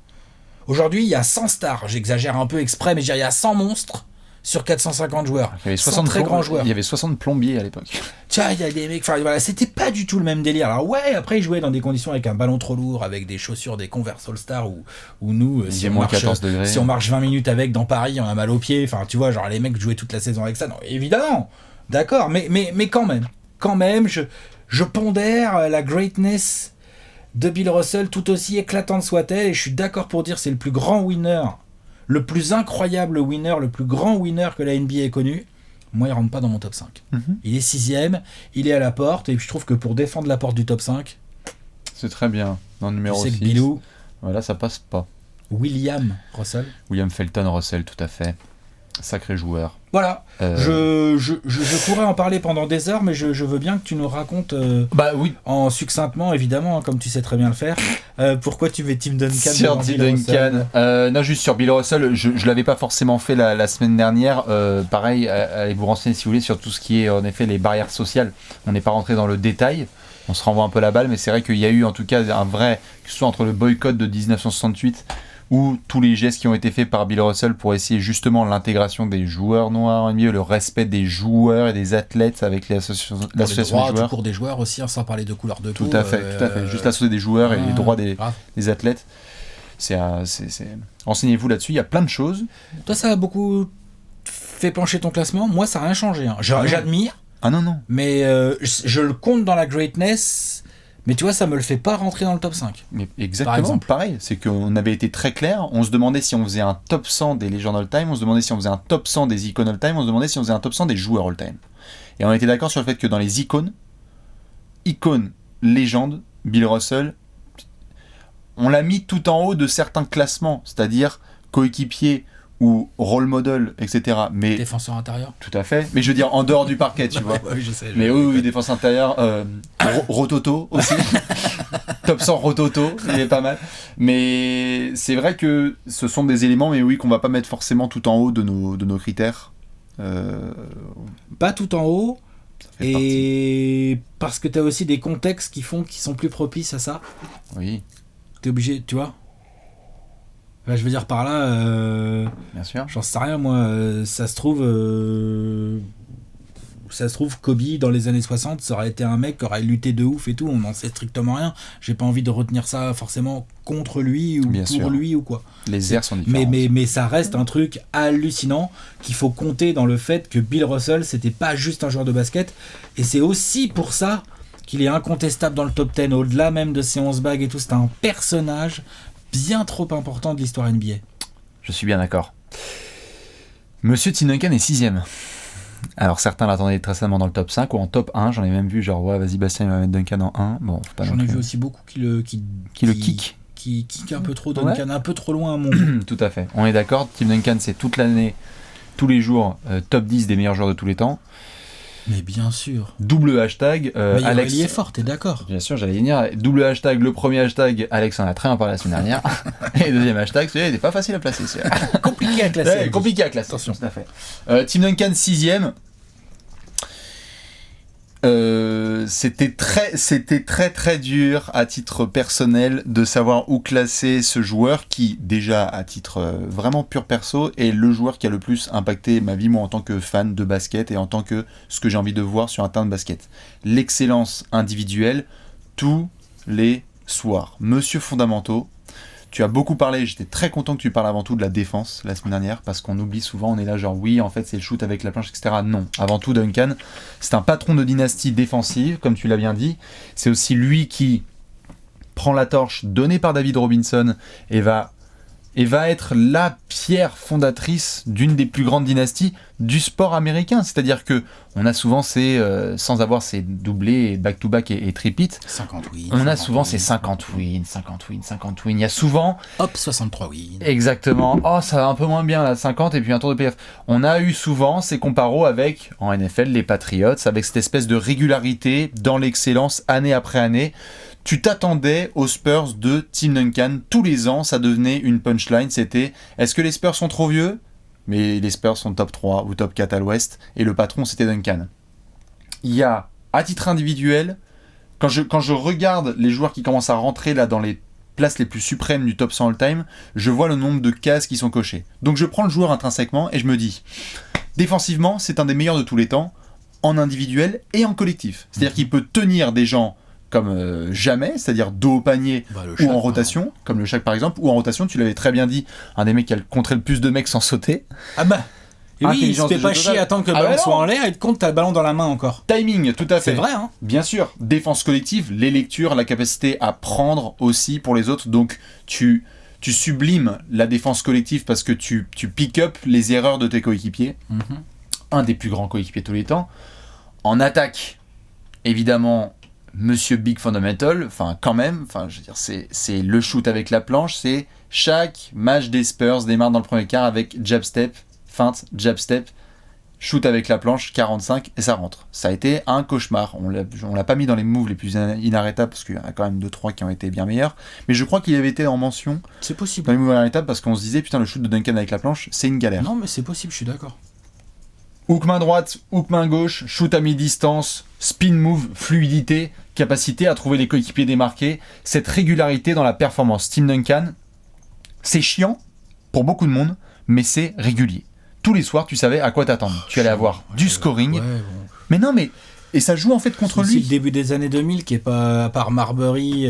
Aujourd'hui il y a 100 stars, j'exagère un peu exprès, mais il y a 100 monstres sur 450 joueurs. Il y avait 60 très grands joueurs. Il y avait 60 plombiers à l'époque. Tiens, il y a des mecs... Enfin, voilà, c'était pas du tout le même délire. Alors ouais, après, ils jouaient dans des conditions avec un ballon trop lourd, avec des chaussures, des Converse All-Star, où nous, si on marche 20 minutes avec dans Paris, on a mal aux pieds. Enfin, tu vois, genre, les mecs jouaient toute la saison avec ça. Non, évidemment. D'accord, mais quand même, je pondère la greatness de Bill Russell, tout aussi éclatante soit-elle, et je suis d'accord pour dire c'est le plus grand winner, le plus incroyable winner, le plus grand winner que la NBA ait connu. Moi, il rentre pas dans mon top 5. Il est 6ème, il est à la porte, et je trouve que pour défendre la porte du top 5... C'est très bien. Dans le numéro 6, Bilou, voilà, ça passe pas. William Russell. William Felton Russell, tout à fait. Sacré joueur. Voilà. Je pourrais en parler pendant des heures, mais je veux bien que tu nous racontes en succinctement, évidemment, comme tu sais très bien le faire, pourquoi tu mets Tim Duncan sur Tim Duncan. Non, juste sur Bill Russell, je l'avais pas forcément fait la semaine dernière. Pareil, allez vous renseigner si vous voulez sur tout ce qui est en effet les barrières sociales. On n'est pas rentré dans le détail. On se renvoie un peu la balle, mais c'est vrai qu'il y a eu en tout cas un vrai, que ce soit entre le boycott de 1968 ou tous les gestes qui ont été faits par Bill Russell pour essayer justement l'intégration des joueurs noirs en NBA, le respect des joueurs et des athlètes avec l'association des joueurs. Du cours des joueurs aussi, hein, sans parler de couleur de peau. Tout à fait. Juste l'association des joueurs et les droits des athlètes. Renseignez-vous là-dessus, il y a plein de choses. Toi, ça a beaucoup fait pencher ton classement. Moi, ça n'a rien changé. Hein. J'admire. Ah non. Mais je le compte dans la greatness. Mais tu vois, ça me le fait pas rentrer dans le top 5. Mais exactement, pareil. C'est qu'on avait été très clair. On se demandait si on faisait un top 100 des légendes all-time, on se demandait si on faisait un top 100 des icônes all-time, on se demandait si on faisait un top 100 des joueurs all-time. Et on était d'accord sur le fait que dans les icônes, légende, Bill Russell, on l'a mis tout en haut de certains classements, c'est-à-dire coéquipier ou role model, etc. Mais défenseur intérieur. Tout à fait. Mais je veux dire en dehors du parquet, tu vois. Ouais, je sais. Mais oui, défenseur intérieur. Rototo aussi. Top 100 Rototo, il est pas mal. Mais c'est vrai que ce sont des éléments, mais oui, qu'on va pas mettre forcément tout en haut de nos critères. Pas tout en haut. Et partie. Parce que tu as aussi des contextes qui sont plus propices à ça. Oui. T'es obligé, tu vois. Je veux dire par là, bien sûr. J'en sais rien moi, ça se trouve Kobe dans les années 60 ça aurait été un mec qui aurait lutté de ouf et tout, on n'en sait strictement rien, j'ai pas envie de retenir ça forcément contre lui ou bien pour sûr. Lui ou quoi. Les airs sont différents. Mais ça reste un truc hallucinant qu'il faut compter dans le fait que Bill Russell c'était pas juste un joueur de basket, et c'est aussi pour ça qu'il est incontestable dans le top 10 au-delà même de ses 11 bagues et tout, c'est un personnage bien trop important de l'histoire NBA. Je suis bien d'accord. Monsieur Tim Duncan est 6ème. Alors certains l'attendaient très certainement dans le top 5 ou en top 1, j'en ai même vu genre ouais vas-y Bastien il va mettre Duncan en 1. Bon, j'en ai vu aussi beaucoup qui le kick. qui kick un peu trop Duncan, un peu trop loin à mon goût. Tout à fait. On est d'accord. Tim Duncan, c'est toute l'année, tous les jours, top 10 des meilleurs joueurs de tous les temps. Mais bien sûr. Double hashtag. Mais Alex. Il est fort, t'es d'accord? Bien sûr, j'allais y venir. Double hashtag. Le premier hashtag, Alex en a très bien parlé la semaine dernière. Et le deuxième hashtag, celui-là, il n'est pas facile à placer. Compliqué à classer. Ouais, compliqué à classer. Attention. Tout à fait. Tim Duncan, 6ème. C'était très dur à titre personnel de savoir où classer ce joueur qui, déjà à titre vraiment pur perso, est le joueur qui a le plus impacté ma vie, moi, en tant que fan de basket et en tant que ce que j'ai envie de voir sur un terrain de basket. L'excellence individuelle tous les soirs. Monsieur Fondamentaux, tu as beaucoup parlé, j'étais très content que tu parles avant tout de la défense la semaine dernière, parce qu'on oublie souvent, on est là genre oui, en fait c'est le shoot avec la planche, etc. Non, avant tout Duncan, c'est un patron de dynastie défensive, comme tu l'as bien dit, c'est aussi lui qui prend la torche donnée par David Robinson et va être la pierre fondatrice d'une des plus grandes dynasties du sport américain. C'est-à-dire que on a souvent sans avoir ces doublés, back-to-back et tripit, 50 wins. On a souvent ces 50 wins. Il y a souvent... Hop, 63 wins. Exactement. Oh, ça va un peu moins bien, là, 50, et puis un tour de playoff. On a eu souvent ces comparos avec, en NFL, les Patriots, avec cette espèce de régularité dans l'excellence, année après année. Tu t'attendais aux Spurs de Tim Duncan. Tous les ans, ça devenait une punchline. C'était, est-ce que les Spurs sont trop vieux ? Mais les Spurs sont top 3 ou top 4 à l'ouest. Et le patron, c'était Duncan. Il y a, à titre individuel, quand je regarde les joueurs qui commencent à rentrer là dans les places les plus suprêmes du top 100 all-time, je vois le nombre de cases qui sont cochées. Donc je prends le joueur intrinsèquement et je me dis, défensivement, c'est un des meilleurs de tous les temps, en individuel et en collectif. C'est-à-dire qu'il peut tenir des gens comme jamais, c'est-à-dire dos au panier ou en rotation, comme le Shaq par exemple, ou en rotation, tu l'avais très bien dit, un des mecs qui a contré le plus de mecs sans sauter. Ah bah et oui, il se fait pas chier à attendre que le ballon soit en l'air et te compte t'as le ballon dans la main encore. Timing, tout à fait. C'est vrai, hein. Bien sûr, défense collective, les lectures, la capacité à prendre aussi pour les autres, donc tu sublimes la défense collective parce que tu pick up les erreurs de tes coéquipiers. Un des plus grands coéquipiers de tous les temps. En attaque, évidemment, Monsieur Big Fundamental, je veux dire, c'est le shoot avec la planche, c'est chaque match des Spurs démarre dans le premier quart avec jab step, feinte, jab step, shoot avec la planche, 45 et ça rentre. Ça a été un cauchemar. On l'a pas mis dans les moves les plus inarrêtables parce qu'il y en a quand même 2-3 qui ont été bien meilleurs, mais je crois qu'il avait été en mention. C'est possible. Dans les moves inarrêtables parce qu'on se disait putain le shoot de Duncan avec la planche, c'est une galère. Non mais c'est possible, je suis d'accord. Hook main droite, hook main gauche, shoot à mi-distance, spin move, fluidité, capacité à trouver les coéquipiers démarqués, cette régularité dans la performance. Tim Duncan, c'est chiant pour beaucoup de monde, mais c'est régulier. Tous les soirs, tu savais à quoi t'attendre. Tu allais avoir du scoring. Mais non, mais... Et ça joue en fait contre lui. C'est le début des années 2000 qui est pas... À part Marbury...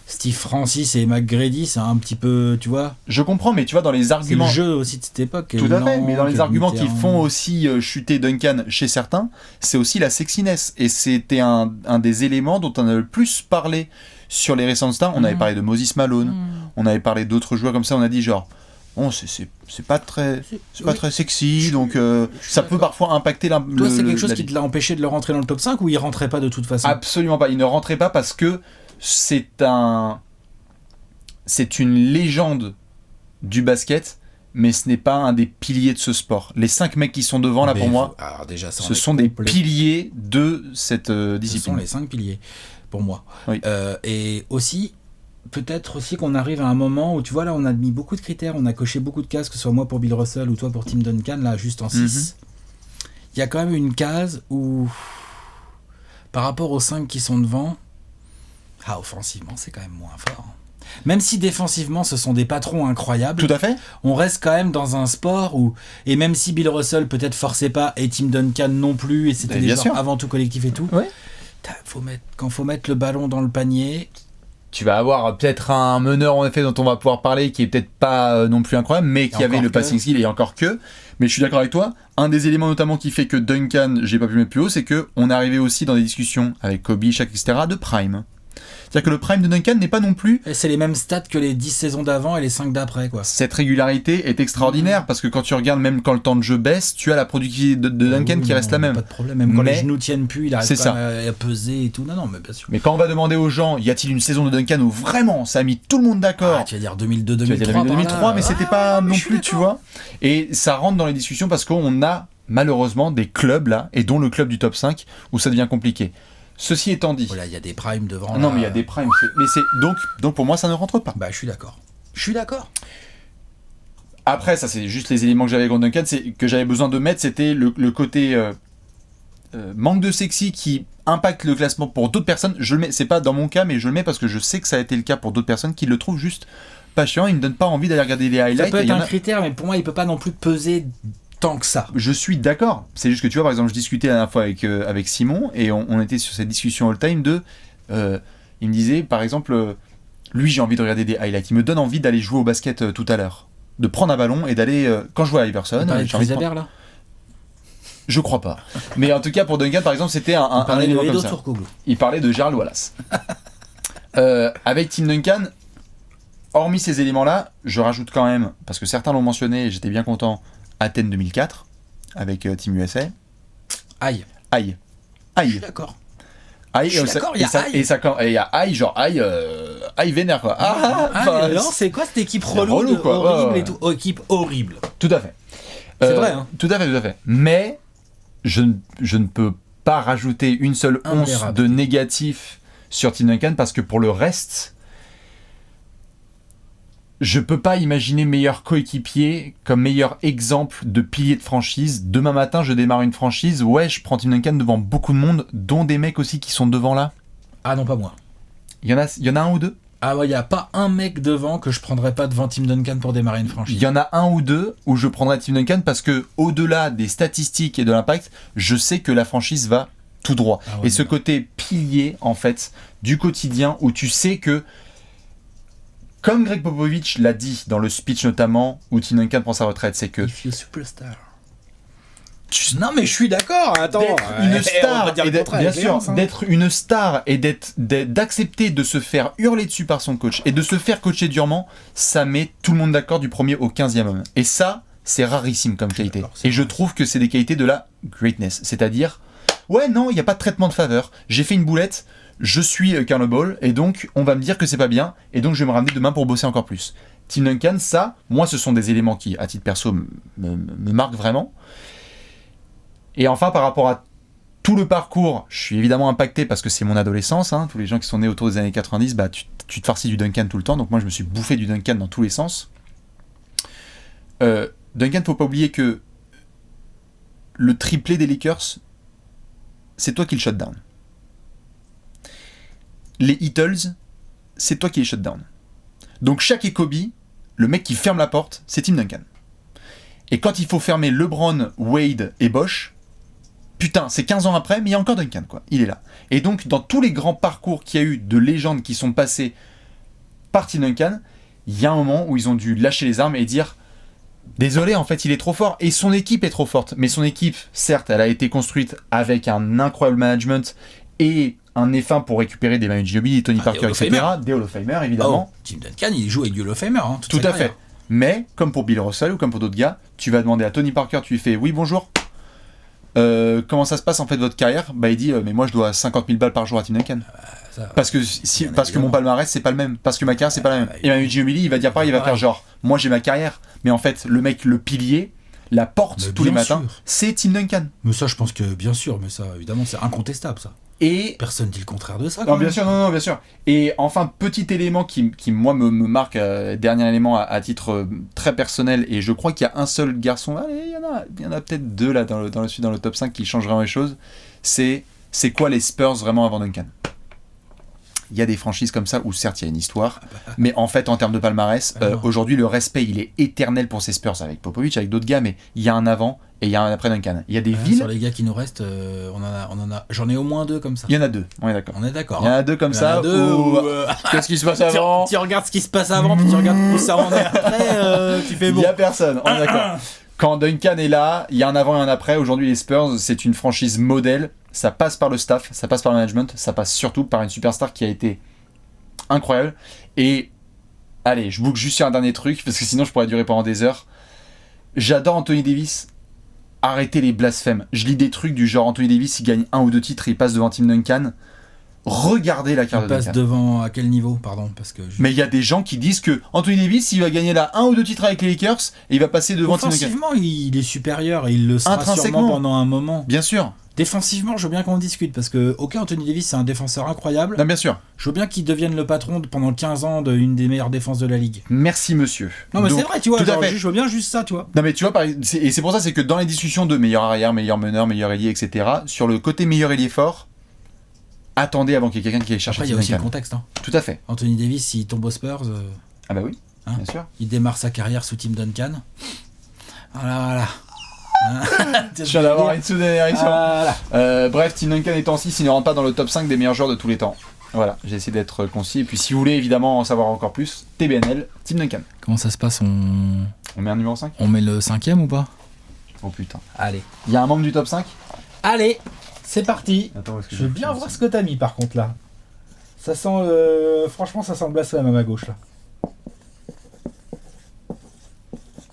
Steve Francis et McGrady, c'est un petit peu, tu vois. Je comprends, mais tu vois, dans les arguments... C'est le jeu aussi de cette époque. Tout à fait, mais dans les arguments qui font aussi chuter Duncan chez certains, c'est aussi la sexiness. Et c'était un des éléments dont on a le plus parlé sur les récents stars. On avait parlé de Moses Malone, on avait parlé d'autres joueurs comme ça, on a dit genre... Bon, c'est pas très sexy, donc ça peut parfois impacter Toi, c'est quelque chose qui te l'a empêché de le rentrer dans le top 5 ou il rentrait pas de toute façon ? Absolument pas, il ne rentrait pas parce que c'est une légende du basket, mais ce n'est pas un des piliers de ce sport. Les 5 mecs qui sont devant, là, pour moi, déjà, ce sont des piliers de cette discipline. Ce sont les 5 piliers, pour moi. Oui. Et aussi... Peut-être aussi qu'on arrive à un moment où, tu vois, là, on a mis beaucoup de critères, on a coché beaucoup de cases, que ce soit moi pour Bill Russell ou toi pour Tim Duncan, là, juste en 6. Il y a quand même une case où, par rapport aux 5 qui sont devant, offensivement, c'est quand même moins fort. Même si défensivement, ce sont des patrons incroyables. Tout à fait. On reste quand même dans un sport où, et même si Bill Russell peut-être forçait pas, et Tim Duncan non plus, et c'était des gens avant tout collectif et tout, quand faut mettre le ballon dans le panier... Tu vas avoir peut-être un meneur en effet dont on va pouvoir parler qui est peut-être pas non plus incroyable, mais qui avait le passing skill et encore que. Mais je suis d'accord avec toi. Un des éléments notamment qui fait que Duncan, j'ai pas pu le mettre plus haut, c'est que on est arrivé aussi dans des discussions avec Kobe, Shaq, etc. de prime. C'est-à-dire que le prime de Duncan n'est pas non plus... Et c'est les mêmes stats que les 10 saisons d'avant et les 5 d'après, quoi. Cette régularité est extraordinaire, parce que quand tu regardes, même quand le temps de jeu baisse, tu as la productivité de Duncan qui reste la même. Pas de problème, même quand les genoux tiennent plus, il arrête pas à peser et tout. Non, mais bien sûr. Mais quand on va demander aux gens, y a-t-il une saison de Duncan où vraiment ça a mis tout le monde d'accord? Tu vas dire 2002-2003. 2003, mais c'était pas non plus, tu vois. Et ça rentre dans les discussions parce qu'on a malheureusement des clubs là, et dont le club du top 5, où ça devient compliqué. Ceci étant dit... Voilà, il y a des primes devant. Non, mais il y a des primes. Mais c'est donc pour moi, ça ne rentre pas. Bah, je suis d'accord. Après, ça, c'est juste les éléments que j'avais avec Duncan, que j'avais besoin de mettre, c'était le côté manque de sexy qui impacte le classement pour d'autres personnes. Je le mets, c'est pas dans mon cas, mais je le mets parce que je sais que ça a été le cas pour d'autres personnes qui le trouvent juste pas chiant. Il me donne pas envie d'aller regarder les highlights. Ça peut être un critère, mais pour moi, il peut pas non plus peser tant que ça. Je suis d'accord. C'est juste que tu vois, par exemple, je discutais la dernière fois avec Simon et on était sur cette discussion all-time de... il me disait, par exemple, lui, j'ai envie de regarder des highlights. Il me donne envie d'aller jouer au basket tout à l'heure. De prendre un ballon et d'aller... quand je vois à Iverson... j'ai envie de prendre... là Je crois pas. Mais en tout cas, pour Duncan, par exemple, c'était un élément comme ça. Il parlait de Gerald Wallace. Avec Tim Duncan, hormis ces éléments-là, je rajoute quand même, parce que certains l'ont mentionné et j'étais bien content, Athènes 2004, avec Team USA. Aïe. Je suis d'accord. Aïe, il y a Aïe, genre Aïe vénère, quoi. Non, c'est quoi cette équipe relou quoi. Horrible et tout. Équipe horrible. Tout à fait. C'est vrai, hein. Tout à fait. Mais je ne peux pas rajouter une seule once de négatif sur Tim Duncan parce que pour le reste, je peux pas imaginer meilleur coéquipier comme meilleur exemple de pilier de franchise. Demain matin, je démarre une franchise. Ouais, je prends Tim Duncan devant beaucoup de monde, dont des mecs aussi qui sont devant là. Ah non, pas moi. Il y en a un ou deux. Ah ouais, il n'y a pas un mec devant que je prendrais pas devant Tim Duncan pour démarrer une franchise. Il y en a un ou deux où je prendrais Tim Duncan parce que au-delà des statistiques et de l'impact, je sais que la franchise va tout droit. Et ce côté pilier, en fait, du quotidien où tu sais que, comme Greg Popovich l'a dit dans le speech notamment, où Tim Duncan prend sa retraite, c'est que... If you're superstar. Non mais je suis d'accord, attends. D'être une star, bien sûr, d'être une star et d'accepter de se faire hurler dessus par son coach et de se faire coacher durement, ça met tout le monde d'accord du premier au 15e homme. Et ça, c'est rarissime comme qualité. Et je trouve que c'est des qualités de la greatness. C'est-à-dire, ouais, non, il n'y a pas de traitement de faveur. J'ai fait une boulette, je suis Carlo Ball, et donc on va me dire que c'est pas bien, et donc je vais me ramener demain pour bosser encore plus. Tim Duncan, ça, moi, ce sont des éléments qui, à titre perso, me marquent vraiment. Et enfin, par rapport à tout le parcours, je suis évidemment impacté parce que c'est mon adolescence. Tous les gens qui sont nés autour des années 90, bah, tu te farcis du Duncan tout le temps. Donc moi, je me suis bouffé du Duncan dans tous les sens. Duncan, faut pas oublier que le triplé des Lakers, c'est toi qui le shutdown. Les Heatles, c'est toi qui les shutdown. Donc Shaq et Kobe, le mec qui ferme la porte, c'est Tim Duncan. Et quand il faut fermer LeBron, Wade et Bosh, putain, c'est 15 ans après, mais il y a encore Duncan, quoi. Il est là. Et donc, dans tous les grands parcours qu'il y a eu de légendes qui sont passées par Tim Duncan, il y a un moment où ils ont dû lâcher les armes et dire « Désolé, en fait, il est trop fort. » Et son équipe est trop forte. Mais son équipe, certes, elle a été construite avec un incroyable management et un F1 pour récupérer des Manu Ginobili, Tony Parker, etc. Des Hall of Famer, évidemment. Oh, Tim Duncan, il joue avec du Hall of Famer. Tout à fait. Mais, comme pour Bill Russell ou comme pour d'autres gars, tu vas demander à Tony Parker, tu lui fais « Oui, bonjour. Comment ça se passe en fait votre carrière ?» Bah il dit « Mais moi je dois 50 000 balles par jour à Tim Duncan. » Parce que mon palmarès c'est pas le même. Parce que ma carrière c'est pas la même. Et Manu Ginobili il va dire pareil, il va faire genre « Moi j'ai ma carrière. » Mais en fait, le mec, le pilier, la porte tous les matins, c'est Tim Duncan. Mais ça, je pense que bien sûr, mais ça, évidemment, c'est incontestable ça. Et personne dit le contraire de ça. Non, bien sûr, non, bien sûr. Et enfin, petit élément qui moi me marque, dernier élément à titre très personnel, et je crois qu'il y a un seul garçon, allez, il y en a peut-être deux là dans le top 5 qui changent vraiment les choses, c'est quoi les Spurs vraiment avant Duncan. Il y a des franchises comme ça où certes il y a une histoire, mais en fait en termes de palmarès, aujourd'hui le respect il est éternel pour ces Spurs avec Popovich, avec d'autres gars, mais il y a un avant et il y a un après Duncan. Il y a des villes. Sur les gars qui nous restent, j'en ai au moins deux comme ça. Il y en a deux, on est d'accord. Il y en a deux comme ça. Qu'est-ce qui se passe avant ? Tu regardes ce qui se passe avant, puis tu regardes où ça en est après, tu fais bon. Il y a personne, on est d'accord. Quand Duncan est là, il y a un avant et un après. Aujourd'hui, les Spurs, c'est une franchise modèle. ça passe par le staff, ça passe par le management, ça passe surtout par une superstar qui a été incroyable. Et allez, je boucle juste sur un dernier truc, parce que sinon je pourrais durer pendant des heures. J'adore Anthony Davis. Arrêtez les blasphèmes. Je lis des trucs du genre Anthony Davis, il gagne 1 ou 2 titres, il passe devant Tim Duncan. Regardez la carte de Duncan. Il passe devant à quel niveau, pardon, parce que mais il y a des gens qui disent que Anthony Davis, il va gagner là 1 ou 2 titres avec les Lakers et il va passer devant Tim Duncan. Offensivement, il est supérieur et il le sera sûrement pendant un moment. Bien sûr. Défensivement, je veux bien qu'on discute parce que, ok, Anthony Davis, c'est un défenseur incroyable. Non, bien sûr. Je veux bien qu'il devienne le patron pendant 15 ans d'une des meilleures défenses de la ligue. Merci, monsieur. Non, mais donc, c'est vrai, tu vois, tout à fait. Je veux bien juste ça, tu vois. Non, mais tu vois, et c'est pour ça, c'est que dans les discussions de meilleur arrière, meilleur meneur, meilleur ailier, etc., sur le côté meilleur ailier fort, attendez avant qu'il y ait quelqu'un qui aille chercher. Après, il y a aussi le contexte. Hein. Tout à fait. Anthony Davis, s'il tombe aux Spurs. Ah, bah oui, hein, bien sûr. Il démarre sa carrière sous Tim Duncan. Voilà. Je viens d'avoir une soudaine érection. Bref, Tim Duncan étant 6, il ne rentre pas dans le top 5 des meilleurs joueurs de tous les temps. Voilà, j'ai essayé d'être concis. Et puis si vous voulez évidemment en savoir encore plus, TBNL, Tim Duncan. Comment ça se passe On met un numéro 5 ? On met le 5ème ou pas ? Oh putain. Allez. Il y a un membre du top 5 ? Allez, c'est parti. Attends, je veux bien voir ce que t'as mis par contre là. Ça sent franchement ça sent le blasphème à ma gauche là.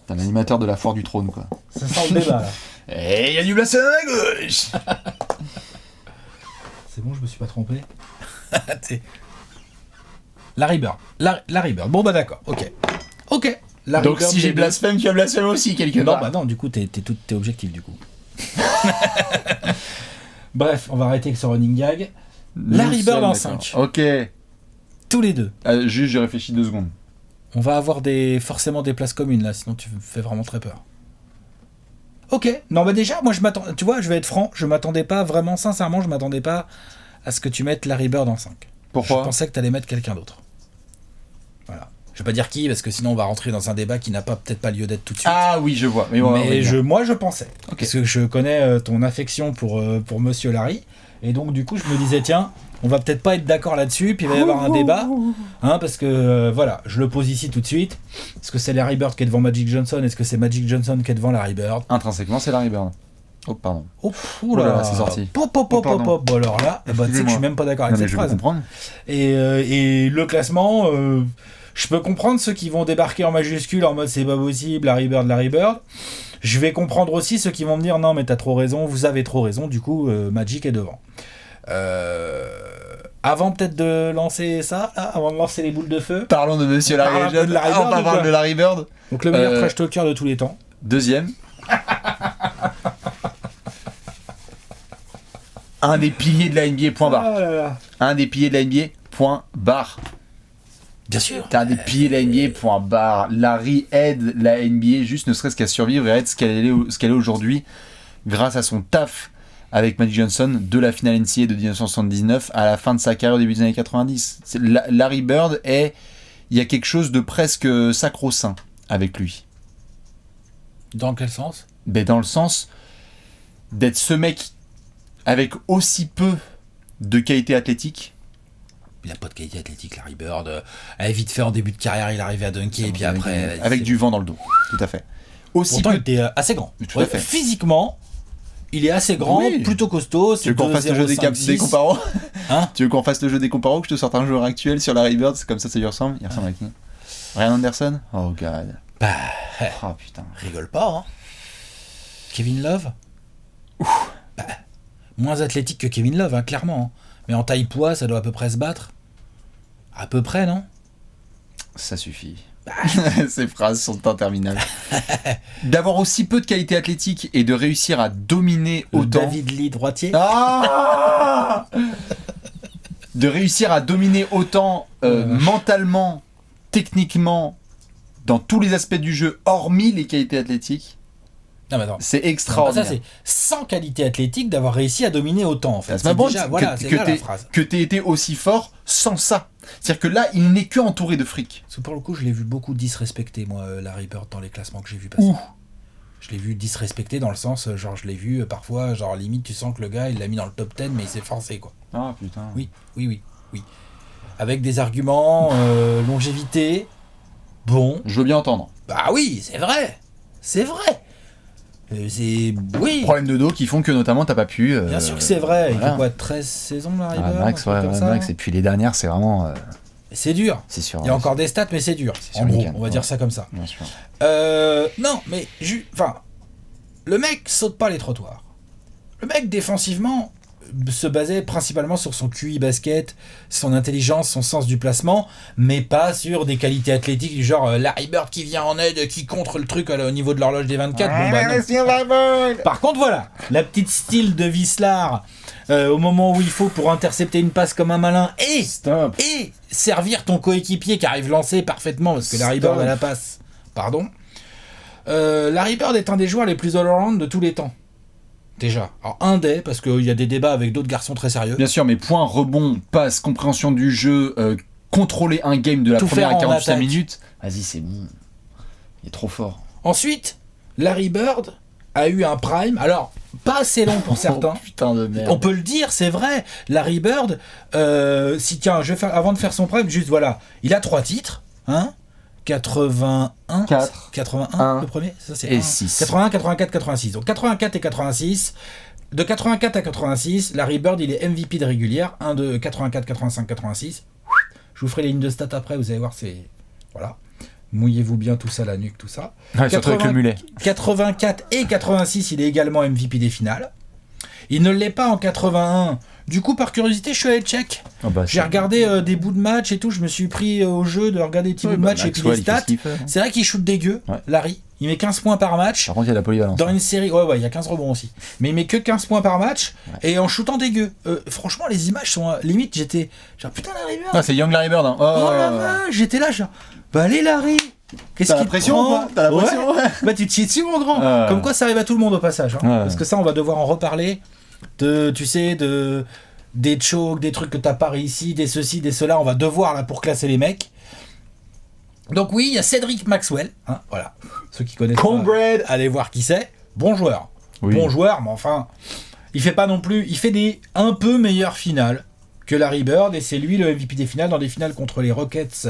T'es un animateur de la foire du trône quoi. Ça sent le débat là. Et il y a du blasphème à ma gauche. C'est bon, je me suis pas trompé. Larry Bird. Larry Bird. Bon bah d'accord, ok. Larry donc Bird, si j'ai blasphème, tu as blasphème aussi quelque part. Non bah non, du coup t'es objectif du coup. Bref, on va arrêter avec ce running gag. Larry Bird en 5. Ok. Tous les deux. Juste, j'ai réfléchi 2 secondes. On va avoir forcément des places communes là, sinon tu me fais vraiment très peur. Ok, non bah déjà, moi je m'attends, tu vois, je vais être franc, je m'attendais pas vraiment, sincèrement, je m'attendais pas à ce que tu mettes Larry Bird en 5. Pourquoi ? Je pensais que t'allais mettre quelqu'un d'autre. Je vais pas dire qui, parce que sinon on va rentrer dans un débat qui n'a peut-être pas lieu d'être tout de suite. Ah oui, je vois. Mais moi je pensais. Okay. Parce que je connais ton affection pour Monsieur Larry. Et donc du coup je me disais, tiens, on va peut-être pas être d'accord là-dessus, puis il va y avoir un débat. Hein, parce que voilà, je le pose ici tout de suite. Est-ce que c'est Larry Bird qui est devant Magic Johnson ? Est-ce que c'est Magic Johnson qui est devant Larry Bird ? Intrinsèquement, c'est Larry Bird. Oh, pardon. Oh là, c'est sorti. Bon, alors là, tu sais que je suis même pas d'accord avec cette phrase. Je comprends. Et le classement, je peux comprendre ceux qui vont débarquer en majuscule en mode c'est pas possible, Larry Bird. Je vais comprendre aussi ceux qui vont me dire non mais t'as trop raison, vous avez trop raison, du coup Magic est devant. Avant peut-être de lancer ça, avant de lancer les boules de feu. Parlons de Monsieur Larry Bird. On va parler de Larry Bird. Donc le meilleur trash talker de tous les temps. Deuxième. Un des piliers de la NBA, point barre. Oh là là. Un des piliers de la NBA, point barre. Bien sûr. T'as un des piliers de la NBA, point barre. Larry aide la NBA juste ne serait-ce qu'à survivre et à être ce qu'elle est aujourd'hui grâce à son taf avec Magic Johnson de la finale NCAA de 1979 à la fin de sa carrière au début des années 90. Larry Bird il y a quelque chose de presque sacro-saint avec lui. Dans quel sens ? Dans le sens d'être ce mec avec aussi peu de qualité athlétique. Il n'a pas de qualité athlétique, Larry Bird. Vite fait, en début de carrière, il arrivait à dunker, et puis après... Avec du vent dans le dos, tout à fait. Pourtant, il était assez grand. Tout à fait. Physiquement, il est assez grand, plutôt costaud. Tu veux qu'on fasse le jeu des comparos Tu veux qu'on fasse le jeu des comparos, que je te sorte un joueur actuel sur Larry Bird, c'est comme ça lui ressemble. Il ressemble à qui ? Ryan Anderson ? Oh god. Oh putain. Rigole pas, hein. Kevin Love ? Moins athlétique que Kevin Love, hein, clairement. Hein. Mais en taille-poids, ça doit à peu près se battre. À peu près, non ? Ça suffit. Ces phrases sont interminables. D'avoir aussi peu de qualité athlétique et de réussir à dominer autant... David Lee, droitier. De réussir à dominer autant mentalement, techniquement, dans tous les aspects du jeu, hormis les qualités athlétiques. Non, mais attends. C'est extraordinaire. Ça, c'est sans qualité athlétique d'avoir réussi à dominer autant, en fait. C'est la phrase. Que t'aies été aussi fort sans ça. C'est-à-dire que là, il n'est que entouré de fric. Parce que pour le coup, je l'ai vu beaucoup disrespecté, moi, Larry Bird, dans les classements que j'ai vu passer. Je l'ai vu disrespecté dans le sens, genre, je l'ai vu parfois, genre, limite, tu sens que le gars, il l'a mis dans le top 10, mais il s'est forcé, quoi. Ah, putain. Oui. Avec des arguments, longévité, bon. Je veux bien entendre. Bah oui, c'est vrai. Oui. Problème de dos qui font que notamment t'as pas pu. Bien sûr que c'est vrai. voilà. Il fait quoi, 13 saisons Larry Bird, Max, ouais, comme ça, Max. Et puis les dernières, c'est vraiment. C'est dur. C'est sûr. Il y a encore des stats, mais c'est dur. C'est En sûr, gros, nickel. on va dire ça comme ça. Bien sûr. Non, mais enfin, le mec saute pas les trottoirs. Le mec défensivement se basait principalement sur son QI basket, son intelligence, son sens du placement, mais pas sur des qualités athlétiques du genre Larry Bird qui vient en aide, qui contre le truc au niveau de l'horloge des 24. Bon, bah, non. Par contre, voilà, la petite style de Wislar au moment où il faut pour intercepter une passe comme un malin et servir ton coéquipier qui arrive lancé parfaitement parce que Larry Bird a la passe. Pardon. Larry Bird est un des joueurs les plus all-around de tous les temps. Déjà. Alors, parce qu'il y a des débats avec d'autres garçons très sérieux. Bien sûr, mais points, rebond, passe, compréhension du jeu, contrôler un game de la Tout première à faire en 45 attaque. minutes. Vas-y, c'est bon. Il est trop fort. Ensuite, Larry Bird a eu un prime, alors pas assez long pour certains. Oh, putain de merde. On peut le dire, c'est vrai. Larry Bird, avant de faire son prime, juste voilà, il a 3 titres, hein. 81, 81 le premier, ça c'est et 1. 6. 81, 84, 86. Donc 84 et 86. De 84 à 86, Larry Bird, il est MVP de régulière. 1 de 84, 85, 86. Je vous ferai les lignes de stats après, vous allez voir, c'est... Voilà. Mouillez-vous bien tout ça, la nuque, tout ça. Ouais, surtout avec le mulet. 84 et 86, il est également MVP des finales. Il ne l'est pas en 81. Du coup, par curiosité, je suis allé check. Oh bah, J'ai regardé des bouts de match et tout. Je me suis pris au jeu de regarder des petits bouts de match et puis les stats. C'est vrai qu'il shoot dégueu, Larry. Il met 15 points par match. Par contre, il y a la polyvalence. Dans une série, ouais, il y a 15 rebonds aussi. Mais il met que 15 points par match et en shootant dégueu. Franchement, les images sont limite. J'étais genre putain, Larry Bird. Ah, c'est Young Larry Bird. Hein. Oh la vache, j'étais là, genre, bah allez Larry. Qu'est-ce qui te prend ? T'as la pression, ouais. Bah tu te chies dessus, mon grand. Comme quoi, ça arrive à tout le monde au passage. Hein. Parce que ça, on va devoir en reparler. Des chokes, des trucs que t'as pas réussi, des ceci, des cela. On va devoir là pour classer les mecs. Donc oui, il y a Cedric Maxwell. Hein, voilà. Ceux qui connaissent Cornbread. allez voir qui c'est. Bon joueur. Oui. Bon joueur, mais enfin, il fait pas non plus. Il fait des un peu meilleures finales que Larry Bird et c'est lui le MVP des finales dans des finales contre les Rockets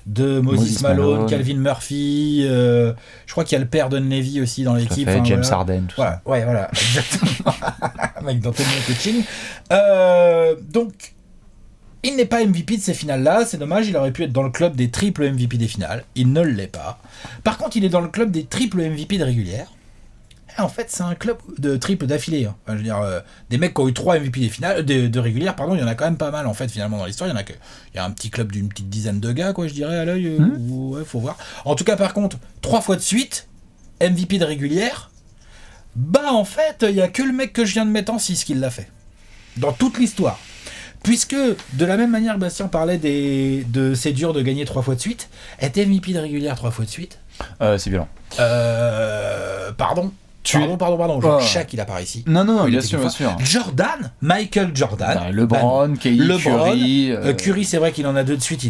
de Moses Malone, Calvin Murphy. Je crois qu'il y a le père de Levy aussi dans l'équipe. Fait, James Harden, tout ça. Ouais, voilà, exactement. Mec d'Anthony Coaching. Donc, il n'est pas MVP de ces finales-là. C'est dommage. Il aurait pu être dans le club des triples MVP des finales. Il ne l'est pas. Par contre, il est dans le club des triples MVP de régulière. En fait, c'est un club de triple d'affilée. Hein. Enfin, je veux dire, des mecs qui ont eu 3 MVP des finales, de régulière, pardon, il y en a quand même pas mal en fait finalement dans l'histoire. Il y a un petit club d'une petite dizaine de gars, quoi, je dirais à l'œil. Ouais, faut voir. En tout cas, par contre, 3 fois de suite, MVP de régulière. Bah en fait, il y a que le mec que je viens de mettre en 6 qui l'a fait dans toute l'histoire. Puisque de la même manière, Bastien parlait de c'est dur de gagner 3 fois de suite. Être MVP de régulière 3 fois de suite. C'est violent. Pardon. Pardon. Shaq, il apparaît ici. Non, bien sûr. Michael Jordan. LeBron, KD, Curry. Curry, c'est vrai qu'il en a 2 de suite.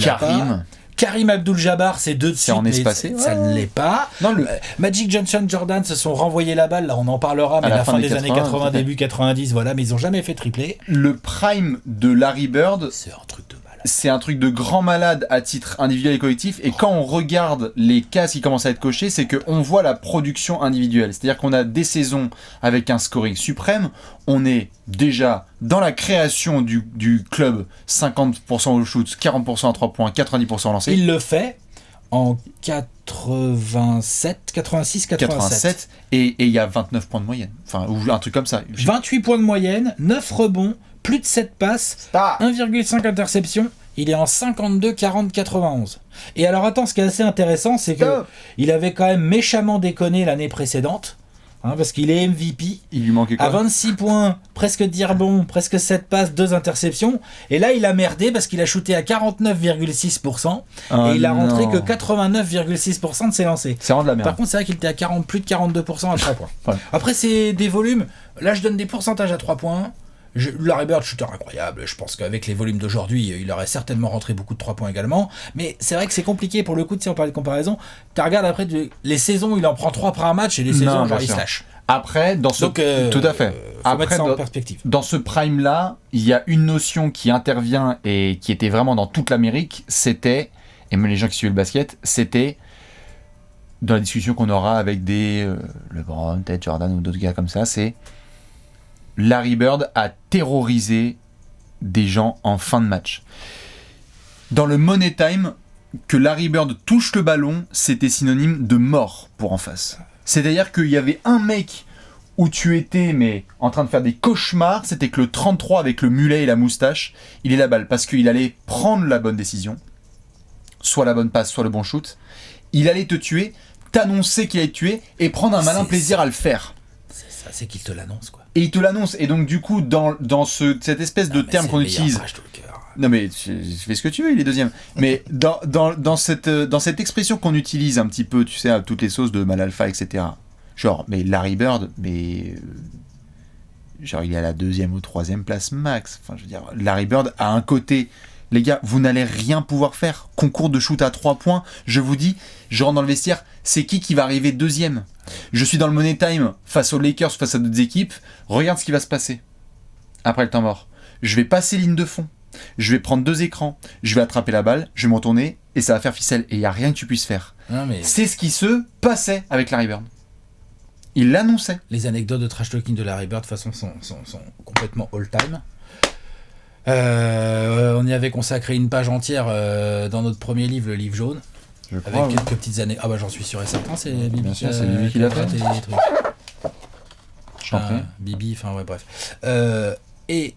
Karim Abdul-Jabbar, c'est 2 de suite. C'est en espacé. Ça ne l'est pas. Non, Magic Johnson, Jordan se sont renvoyés la balle. Là, on en parlera, mais à la fin des années 80, début 90, voilà. Mais ils n'ont jamais fait triplé. Le prime de Larry Bird, c'est un truc de malade. C'est un truc de grand malade à titre individuel et collectif. Et quand on regarde les cases qui commencent à être cochées, c'est qu'on voit la production individuelle. C'est-à-dire qu'on a des saisons avec un scoring suprême. On est déjà dans la création du club 50% au shoot, 40% à 3 points, 90% au lancer. Il le fait en 87, 86, 87. Et il y a 29 points de moyenne. Enfin, ou un truc comme ça. 28 points de moyenne, 9 rebonds, plus de 7 passes, 1,5 interceptions. Il est en 52, 40, 91. Et alors attends, ce qui est assez intéressant, c'est que il avait quand même méchamment déconné l'année précédente. Parce qu'il est MVP. Il lui manquait quoi ? À 26 points, presque 10 rebonds, presque 7 passes, 2 interceptions. Et là, il a merdé parce qu'il a shooté à 49,6%. Et il a rentré que 89,6% de ses lancers. C'est vraiment de la merde. Par contre, c'est vrai qu'il était à plus de 42% à 3 points. Ouais. Après, c'est des volumes. Là, je donne des pourcentages à 3 points. Larry Bird, shooter incroyable. Je pense qu'avec les volumes d'aujourd'hui, il aurait certainement rentré beaucoup de 3 points également. Mais c'est vrai que c'est compliqué pour le coup, si on parle de comparaison. Tu regardes après les saisons, il en prend 3 par un match et les saisons, genre il se lâche. Après, tout à fait. Faut mettre ça en perspective. Dans ce prime-là, il y a une notion qui intervient et qui était vraiment dans toute l'Amérique, c'était, et même les gens qui suivent le basket, c'était dans la discussion qu'on aura avec des LeBron, Ted Jordan ou d'autres gars comme ça, c'est Larry Bird a terrorisé des gens en fin de match. Dans le Money Time, que Larry Bird touche le ballon, c'était synonyme de mort pour en face. C'est-à-dire qu'il y avait un mec où tu étais en train de faire des cauchemars, c'était que le 33 avec le mulet et la moustache, il est la balle parce qu'il allait prendre la bonne décision, soit la bonne passe, soit le bon shoot. Il allait te tuer, t'annoncer qu'il allait te tuer et prendre un malin plaisir à le faire. C'est ça, c'est qu'il te l'annonce, quoi. Et il te l'annonce. Et donc, du coup, dans cette espèce de terme qu'on utilise. Non, mais tu fais ce que tu veux, il est deuxième. Mais dans cette expression qu'on utilise un petit peu, tu sais, à toutes les sauces de mal alpha, etc. Genre, mais Larry Bird, genre, il est à la 2e ou 3e place max. Enfin, je veux dire, Larry Bird a un côté. Les gars, vous n'allez rien pouvoir faire. Concours de shoot à 3 points, je vous dis, je rentre dans le vestiaire, c'est qui va arriver deuxième ? Je suis dans le Money Time face aux Lakers, face à d'autres équipes. Regarde ce qui va se passer après le temps mort. Je vais passer ligne de fond. Je vais prendre 2 écrans. Je vais attraper la balle. Je vais m'en tourner et ça va faire ficelle. Et il n'y a rien que tu puisses faire. Non, mais... C'est ce qui se passait avec Larry Bird. Il l'annonçait. Les anecdotes de trash talking de Larry Bird, de toute façon, sont complètement all-time. On y avait consacré une page entière dans notre premier livre, le livre jaune. Je crois, avec quelques petites années. Ah bah j'en suis sûr et certain, c'est Bibi. Bien sûr, c'est Bibi qui l'a fait. Je t'en prie. Bibi, enfin ouais, bref. Et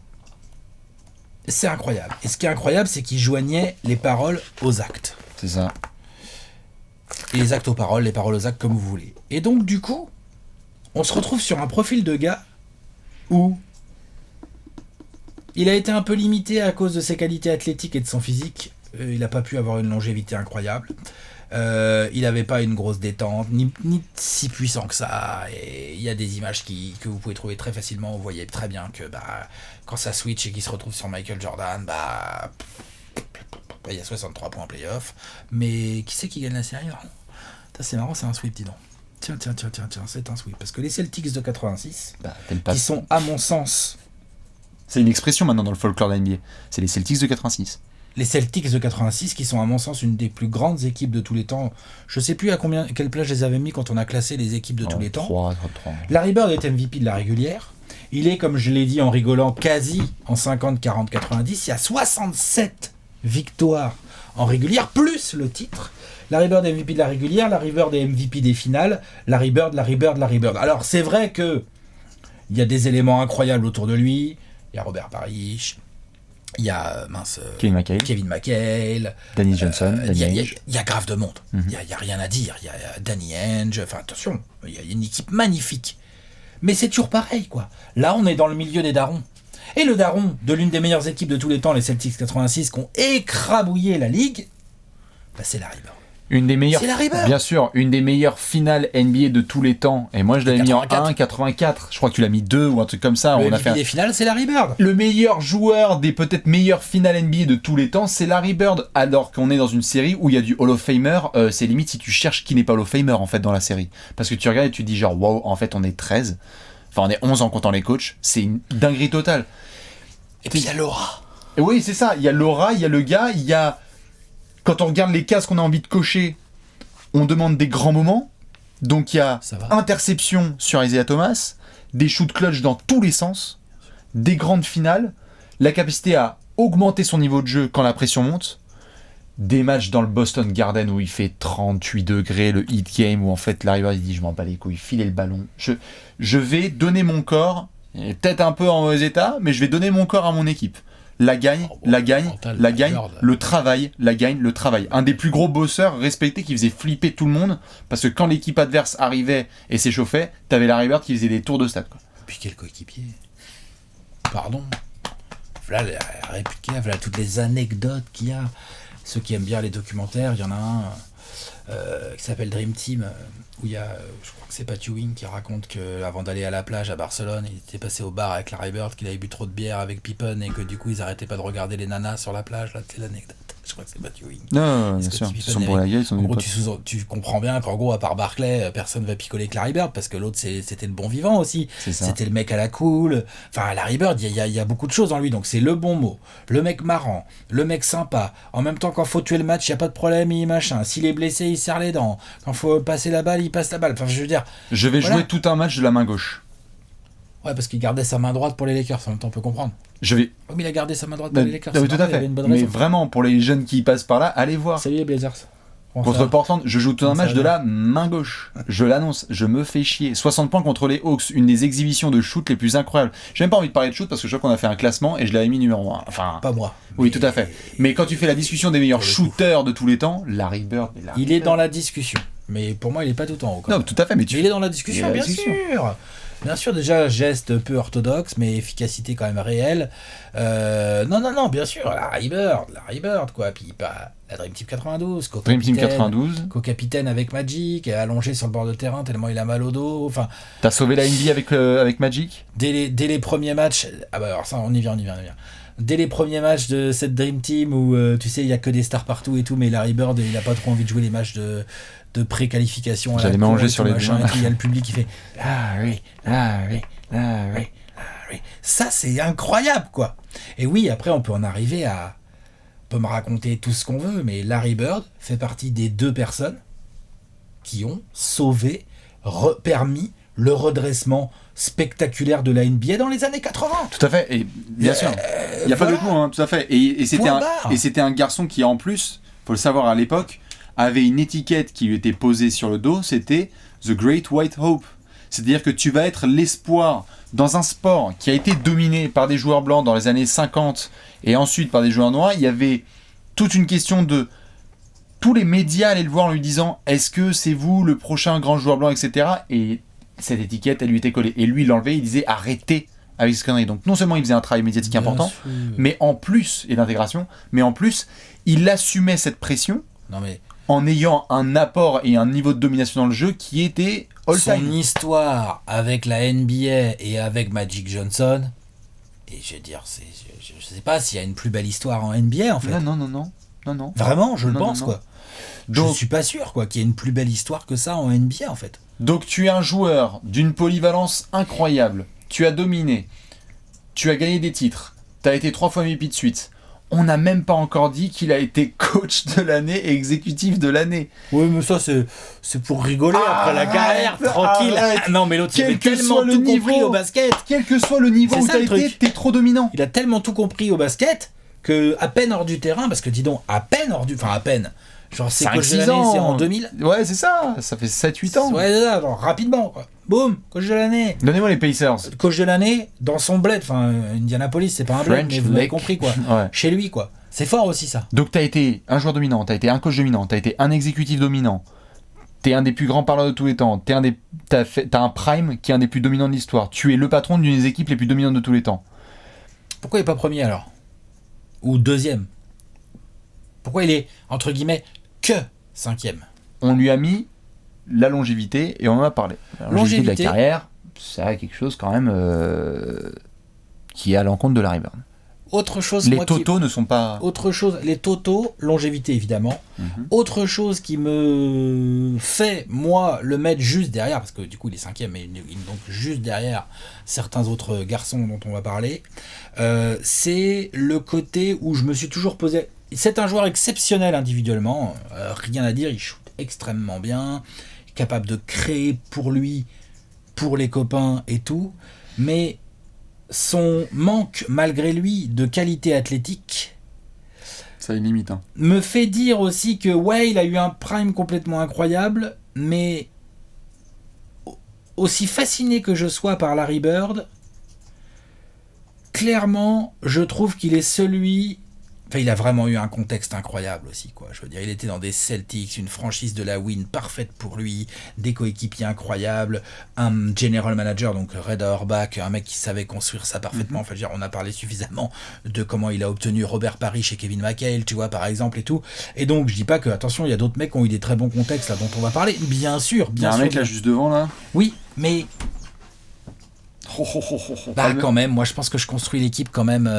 c'est incroyable. Et ce qui est incroyable, c'est qu'il joignait les paroles aux actes. C'est ça. Et les actes aux paroles, les paroles aux actes, comme vous voulez. Et donc, du coup, on se retrouve sur un profil de gars où il a été un peu limité à cause de ses qualités athlétiques et de son physique. Il n'a pas pu avoir une longévité incroyable. Il n'avait pas une grosse détente, ni si puissant que ça. Et il y a des images que vous pouvez trouver très facilement. Vous voyez très bien que quand ça switch et qu'il se retrouve sur Michael Jordan, il y a 63 points en play-off. Mais qui c'est qui gagne la série là ? C'est marrant, c'est un sweep, dis donc. Tiens, c'est un sweep. Parce que les Celtics de 86, qui sont, à mon sens... C'est une expression maintenant dans le folklore de la NBA. C'est les Celtics de 86. Les Celtics de 86, qui sont à mon sens une des plus grandes équipes de tous les temps. Je sais plus quelle place je les avais mis quand on a classé les équipes de tous les temps. 3. Larry Bird est MVP de la régulière. Il est, comme je l'ai dit en rigolant, quasi en 50, 40, 90. Il y a 67 victoires en régulière, plus le titre. Larry Bird est MVP de la régulière, Larry Bird est MVP des finales. Larry Bird. Alors, c'est vrai que il y a des éléments incroyables autour de lui. Il y a Robert Parrish. Il y a Kevin McHale, Danny Johnson, il y a grave de monde. Il y a rien à dire. Il y a Danny Ainge. Enfin, attention, il y a une équipe magnifique. Mais c'est toujours pareil, quoi. Là, on est dans le milieu des darons. Et le daron de l'une des meilleures équipes de tous les temps, les Celtics 86, qui ont écrabouillé la ligue, c'est Larry Bird. Une des meilleures, bien sûr, une des meilleures finales NBA de tous les temps. Et moi, je l'avais mis en 84. Je crois que tu l'as mis 2 ou un truc comme ça. Le MVP des finales, c'est Larry Bird. Le meilleur joueur des peut-être meilleures finales NBA de tous les temps, c'est Larry Bird. Alors qu'on est dans une série où il y a du Hall of Famer, c'est limite si tu cherches qui n'est pas Hall of Famer en fait dans la série. Parce que tu regardes et tu te dis genre, wow, en fait, on est 13. Enfin, on est 11 en comptant les coachs. C'est une dinguerie totale. Et puis il y a l'aura. Et oui, c'est ça. Il y a l'aura, il y a le gars, il y a... Quand on regarde les cases qu'on a envie de cocher, on demande des grands moments. Donc il y a interception sur Isaiah Thomas, des shoots clutch dans tous les sens, des grandes finales, la capacité à augmenter son niveau de jeu quand la pression monte, des matchs dans le Boston Garden où il fait 38 degrés, le heat game, où en fait Larry Bird il dit je m'en bats les couilles, filez le ballon. Je vais donner mon corps, peut-être un peu en mauvais état, mais je vais donner mon corps à mon équipe. Le travail. Un des plus gros bosseurs respectés qui faisait flipper tout le monde, parce que quand l'équipe adverse arrivait et s'échauffait, t'avais Larry Bird qui faisait des tours de stade, quoi. Et puis quel coéquipier. Pardon. Voilà la réplique, voilà toutes les anecdotes qu'il y a. Ceux qui aiment bien les documentaires, il y en a un qui s'appelle Dream Team, où il y a, je crois que c'est Pat Ewing qui raconte qu'avant d'aller à la plage à Barcelone, il était passé au bar avec Larry Bird, qu'il avait bu trop de bière avec Pippen et que du coup ils arrêtaient pas de regarder les nanas sur la plage. Là, c'est l'anecdote. Je crois que c'est Matt Ewing. Non, bien sûr. Ils sont pour la gueule, ils sont En des gros, potes. tu comprends bien qu'en gros, à part Barclay, personne va picoler que Larry Bird parce que l'autre, c'était le bon vivant aussi. C'est ça. C'était le mec à la cool. Enfin, Larry Bird, il y a beaucoup de choses en lui. Donc, c'est le bon mot, le mec marrant, le mec sympa. En même temps, quand faut tuer le match, il n'y a pas de problème, il machin. S'il est blessé, il serre les dents. Quand faut passer la balle, il passe la balle. Enfin, je veux dire. Je vais Voilà. jouer tout un match de la main gauche. Ouais, parce qu'il gardait sa main droite pour les Lakers. En même temps, on peut comprendre. Je vais. Oui, mais il a gardé sa main droite pour les Lakers. Oui, c'est tout à normal, il y fait. avait une bonne Mais raison. vraiment, pour les jeunes qui passent par là, allez voir. Salut les Blazers. Comment ça Contre va Portland, je joue tout un Comment ça match de va la main gauche. Je l'annonce, je me fais chier. 60 points contre les Hawks, une des exhibitions de shoot les plus incroyables. J'ai même pas envie de parler de shoot parce que je crois qu'on a fait un classement et je l'avais mis numéro 1. Enfin, Pas moi. oui, Mais- tout à fait. Mais quand tu fais la discussion des meilleurs Pour le coup. shooters de tous les temps, Larry Bird. Il est dans la discussion. Mais pour moi, il est pas tout en haut. Quand Non, même. tout à fait, mais Mais tu. il est dans la discussion, Il est bien dans la discussion. sûr. Bien sûr, déjà, geste peu orthodoxe, mais efficacité quand même réelle. Non, bien sûr, Larry Bird, quoi. Puis la Dream Team 92, Dream Team 92. co-capitaine avec Magic, allongé sur le bord de terrain tellement il a mal au dos. Enfin, T'as sauvé la NBA avec Magic. dès les premiers matchs, ah bah alors ça, on y vient. Dès les premiers matchs de cette Dream Team où tu sais il y a que des stars partout et tout, mais Larry Bird il a pas trop envie de jouer les matchs de pré-qualification. à la J'allais cour manger et sur tout, les machin, deux. et tout. Il y a le public qui fait Larry. Ça c'est incroyable quoi. Et oui, après on peut en arriver à, on peut me raconter tout ce qu'on veut, mais Larry Bird fait partie des 2 personnes qui ont sauvé, permis le redressement spectaculaire de la NBA dans les années 80. Tout à fait, et bien sûr. Il n'y a pas voilà. d'autre mot, hein, tout à fait. Et Point barre. c'était un garçon qui, en plus, faut le savoir à l'époque, avait une étiquette qui lui était posée sur le dos, c'était The Great White Hope. C'est-à-dire que tu vas être l'espoir dans un sport qui a été dominé par des joueurs blancs dans les années 50 et ensuite par des joueurs noirs. Il y avait toute une question de... Tous les médias allaient le voir en lui disant « Est-ce que c'est vous le prochain grand joueur blanc ?» etc. Et cette étiquette, elle lui était collée. Et lui, il l'enlevait, il disait « Arrêtez avec ce connerie ». Donc non seulement il faisait un travail médiatique Bien important, sûr. mais en plus, et d'intégration, mais en plus, il assumait cette pression Non mais en ayant un apport et un niveau de domination dans le jeu qui était son all-time. histoire avec la NBA et avec Magic Johnson, et je veux dire, je sais pas s'il y a une plus belle histoire en NBA en fait. Non. Vraiment, je le Non, pense non. quoi. Donc- Je suis pas sûr quoi qu'il y ait une plus belle histoire que ça en NBA en fait. Donc tu es un joueur d'une polyvalence incroyable. Tu as dominé. Tu as gagné des titres. Tu as été 3 fois MVP de suite. On n'a même pas encore dit qu'il a été coach de l'année et exécutif de l'année. Oui, mais ça c'est pour rigoler après la Arrête, carrière, tranquille. arrête. Ah, non mais l'autre il Quel avait que tellement soit le tout compris niveau. au basket. Quel que soit le niveau C'est où ça, tu as le été, truc. t'es trop dominant. Il a tellement tout compris au basket que à peine hors du terrain, parce que dis donc, à peine hors du... Enfin, à peine. Genre, c'est coach de 5-6 l'année, ans. c'est en 2000. Ouais, c'est ça. Ça fait 7-8 ans. Ouais, c'est ça, genre, rapidement, quoi. Boum, coach de l'année. Donnez-moi les Pacers. Coach de l'année dans son bled. Enfin, Indianapolis, c'est pas un bled, French mais vous avez Lake. compris, quoi. Ouais. Chez lui, quoi. C'est fort aussi, ça. Donc t'as été un joueur dominant, t'as été un coach dominant, t'as été un exécutif dominant, t'es un des plus grands parleurs de tous les temps, t'as un prime qui est un des plus dominants de l'histoire, tu es le patron d'une des équipes les plus dominantes de tous les temps. Pourquoi il est pas premier, alors? Ou deuxième? Pourquoi il est, entre guillemets, que 5e? On lui a mis la longévité et on en a parlé. La longévité de la Longévité. carrière, c'est quelque chose quand même qui est à l'encontre de Larry Bird. Autre chose, Les moi, qui... totaux ne sont pas... Autre chose, les totaux, longévité évidemment. Autre chose qui me fait, moi, le mettre juste derrière, parce que du coup il est 5e, mais il est donc juste derrière certains autres garçons dont on va parler, c'est le côté où je me suis toujours posé... C'est un joueur exceptionnel individuellement, rien à dire, il shoot extrêmement bien, capable de créer pour lui, pour les copains et tout, mais son manque, malgré lui, de qualité athlétique Ça a une limite. Hein. me fait dire aussi que, ouais, il a eu un prime complètement incroyable, mais aussi fasciné que je sois par Larry Bird, clairement, je trouve qu'il est celui... Enfin, il a vraiment eu un contexte incroyable aussi, quoi. Je veux dire, il était dans des Celtics, une franchise de la win parfaite pour lui, des coéquipiers incroyables, un general manager, donc Red Auerbach, un mec qui savait construire ça parfaitement. Enfin, je veux dire, on a parlé suffisamment de comment il a obtenu Robert Parrish chez Kevin McHale, tu vois, par exemple, et tout. Et donc, je dis pas que, attention, il y a d'autres mecs qui ont eu des très bons contextes, là, dont on va parler. Bien sûr, Il y a bien un sûr. mec là juste devant là. Oui, mais bah, quand même, moi je pense que je construis l'équipe quand même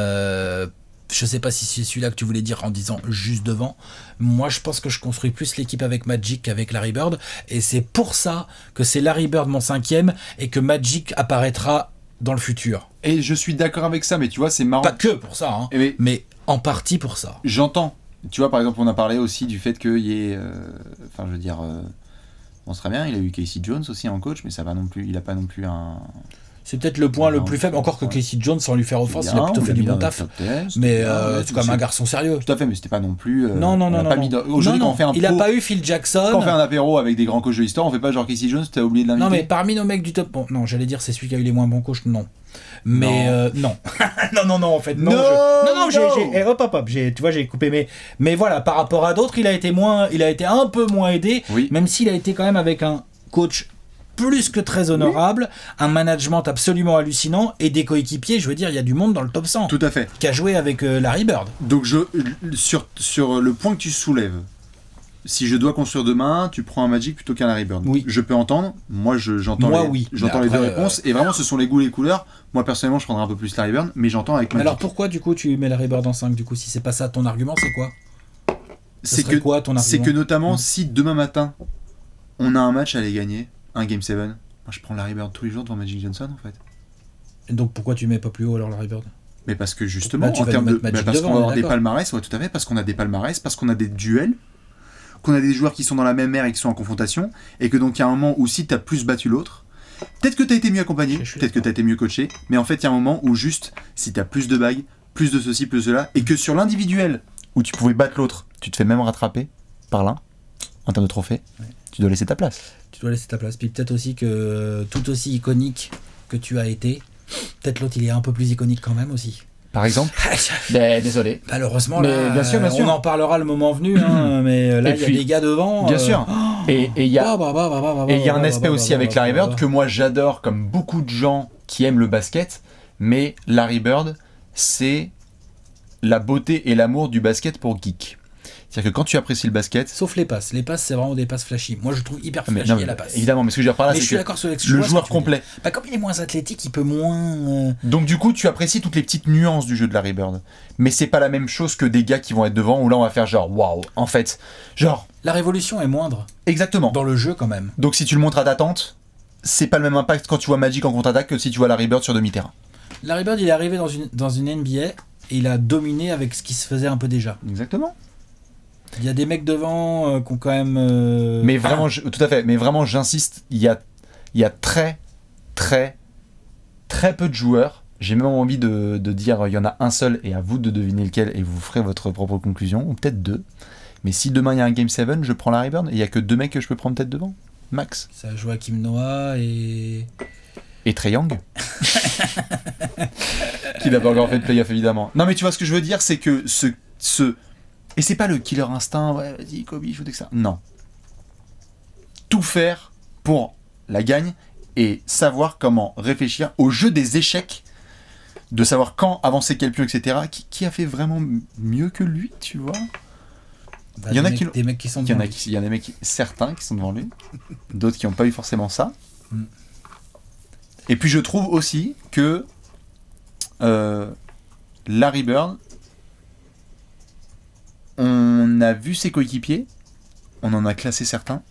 Je sais pas si c'est celui-là que tu voulais dire en disant juste devant. Moi, je pense que je construis plus l'équipe avec Magic qu'avec Larry Bird. Et c'est pour ça que c'est Larry Bird mon 5e et que Magic apparaîtra dans le futur. Et je suis d'accord avec ça, mais tu vois, c'est marrant. Pas que pour ça, hein, mais en partie pour ça. J'entends. Tu vois, par exemple, on a parlé aussi du fait qu'il y ait... Enfin, je veux dire... on serait bien, il a eu Casey Jones aussi en coach, mais ça va non plus, il a pas non plus un... C'est peut-être le point le plus faible, encore que Casey Jones, sans lui faire offense, il a plutôt fait du bon taf. Mais c'est quand même un garçon sérieux. Tout à fait, mais c'était pas non plus... non. Aujourd'hui, quand on fait un il a pas eu Phil Jackson. Quand on fait un apéro avec des grands coachs de l'histoire, on fait pas genre Casey Jones, t'as oublié de l'inviter. Non, mais parmi nos mecs du top... Bon, non, j'allais dire c'est celui qui a eu les moins bons coachs, non. Mais non. non, en fait, non. Hop, tu vois, j'ai coupé. Mais voilà, par rapport à d'autres, il a été un peu moins aidé, même s'il a été quand même avec un coach plus que très honorable, un management absolument hallucinant et des coéquipiers, je veux dire, il y a du monde dans le top 100. Tout à fait. Qui a joué avec Larry Bird. Donc sur le point que tu soulèves, si je dois construire demain, tu prends un Magic plutôt qu'un Larry Bird. Oui. Je peux entendre. Moi, j'entends les deux réponses. Et vraiment, ce sont les goûts et les couleurs. Moi, personnellement, je prendrais un peu plus Larry Bird, mais j'entends avec Magic. Alors pourquoi, du coup, tu mets Larry Bird en 5 du coup, si c'est pas ça ton argument, c'est quoi ? Quoi ton argument ? C'est que notamment, si demain matin, on a un match à aller gagner, un Game 7, moi, je prends Larry Bird tous les jours devant Magic Johnson, en fait. Et donc pourquoi tu mets pas plus haut alors Larry Bird ? Mais parce que justement, en termes de... parce qu'on va avoir des palmarès, ouais, tout à fait, parce qu'on a des palmarès, parce qu'on a des duels, qu'on a des joueurs qui sont dans la même ère et qui sont en confrontation, et que donc il y a un moment où si t'as plus battu l'autre, peut-être que t'as été mieux accompagné, peut-être que t'as été mieux coaché, mais en fait il y a un moment où juste, si t'as plus de bagues, plus de ceci, plus de cela, et que sur l'individuel, où tu pouvais battre l'autre, tu te fais même rattraper par l'un, en termes de trophée, tu dois laisser ta place. Puis peut-être aussi que tout aussi iconique que tu as été, peut-être l'autre il est un peu plus iconique quand même aussi. Par exemple. Désolé. Malheureusement, mais bien sûr. On en parlera le moment venu, hein, mais là il y a des gars devant. Bien sûr. Et il y a un aspect aussi avec Larry Bird que moi j'adore, comme beaucoup de gens qui aiment le basket, mais Larry Bird, c'est la beauté et l'amour du basket pour geek. C'est-à-dire que quand tu apprécies le basket... Sauf les passes. Les passes, c'est vraiment des passes flashy. Moi, je trouve hyper flashy à la passe. Évidemment, mais ce que je veux dire par là, c'est que le joueur complet... comme il est moins athlétique, il peut moins... Donc du coup, tu apprécies toutes les petites nuances du jeu de Larry Bird. Mais c'est pas la même chose que des gars qui vont être devant, où là, on va faire genre, waouh, en fait, genre... La révolution est moindre. Exactement. Dans le jeu, quand même. Donc si tu le montres à ta tante, c'est pas le même impact quand tu vois Magic en contre-attaque que si tu vois Larry Bird sur demi-terrain. Larry Bird, il est arrivé dans une NBA, et il a dominé avec ce qui se faisait un peu déjà. Exactement. Il y a des mecs devant qui ont quand même... Mais vraiment, tout à fait. Mais vraiment, j'insiste, il y a très, très, très peu de joueurs. J'ai même envie de dire, il y en a un seul, et à vous de deviner lequel, et vous ferez votre propre conclusion, ou peut-être deux. Mais si demain il y a un Game 7, je prends Larry Bird, et il n'y a que deux mecs que je peux prendre peut-être devant. Max. Ça joue à Kim Noah et Trae Young. Qui n'a pas encore fait de playoff, évidemment. Non, mais tu vois, ce que je veux dire, c'est que et c'est pas le killer instinct, ouais, vas-y, Kobe, je veux que ça. Non. Tout faire pour la gagne et savoir comment réfléchir au jeu des échecs, de savoir quand avancer quel pion, etc. Qui a fait vraiment mieux que lui, tu vois ? Il y en a des mecs qui sont devant lui. Il y en a des mecs, certains qui sont devant lui, d'autres qui n'ont pas eu forcément ça. Et puis je trouve aussi que Larry Bird, on a vu ses coéquipiers, on en a classé certains.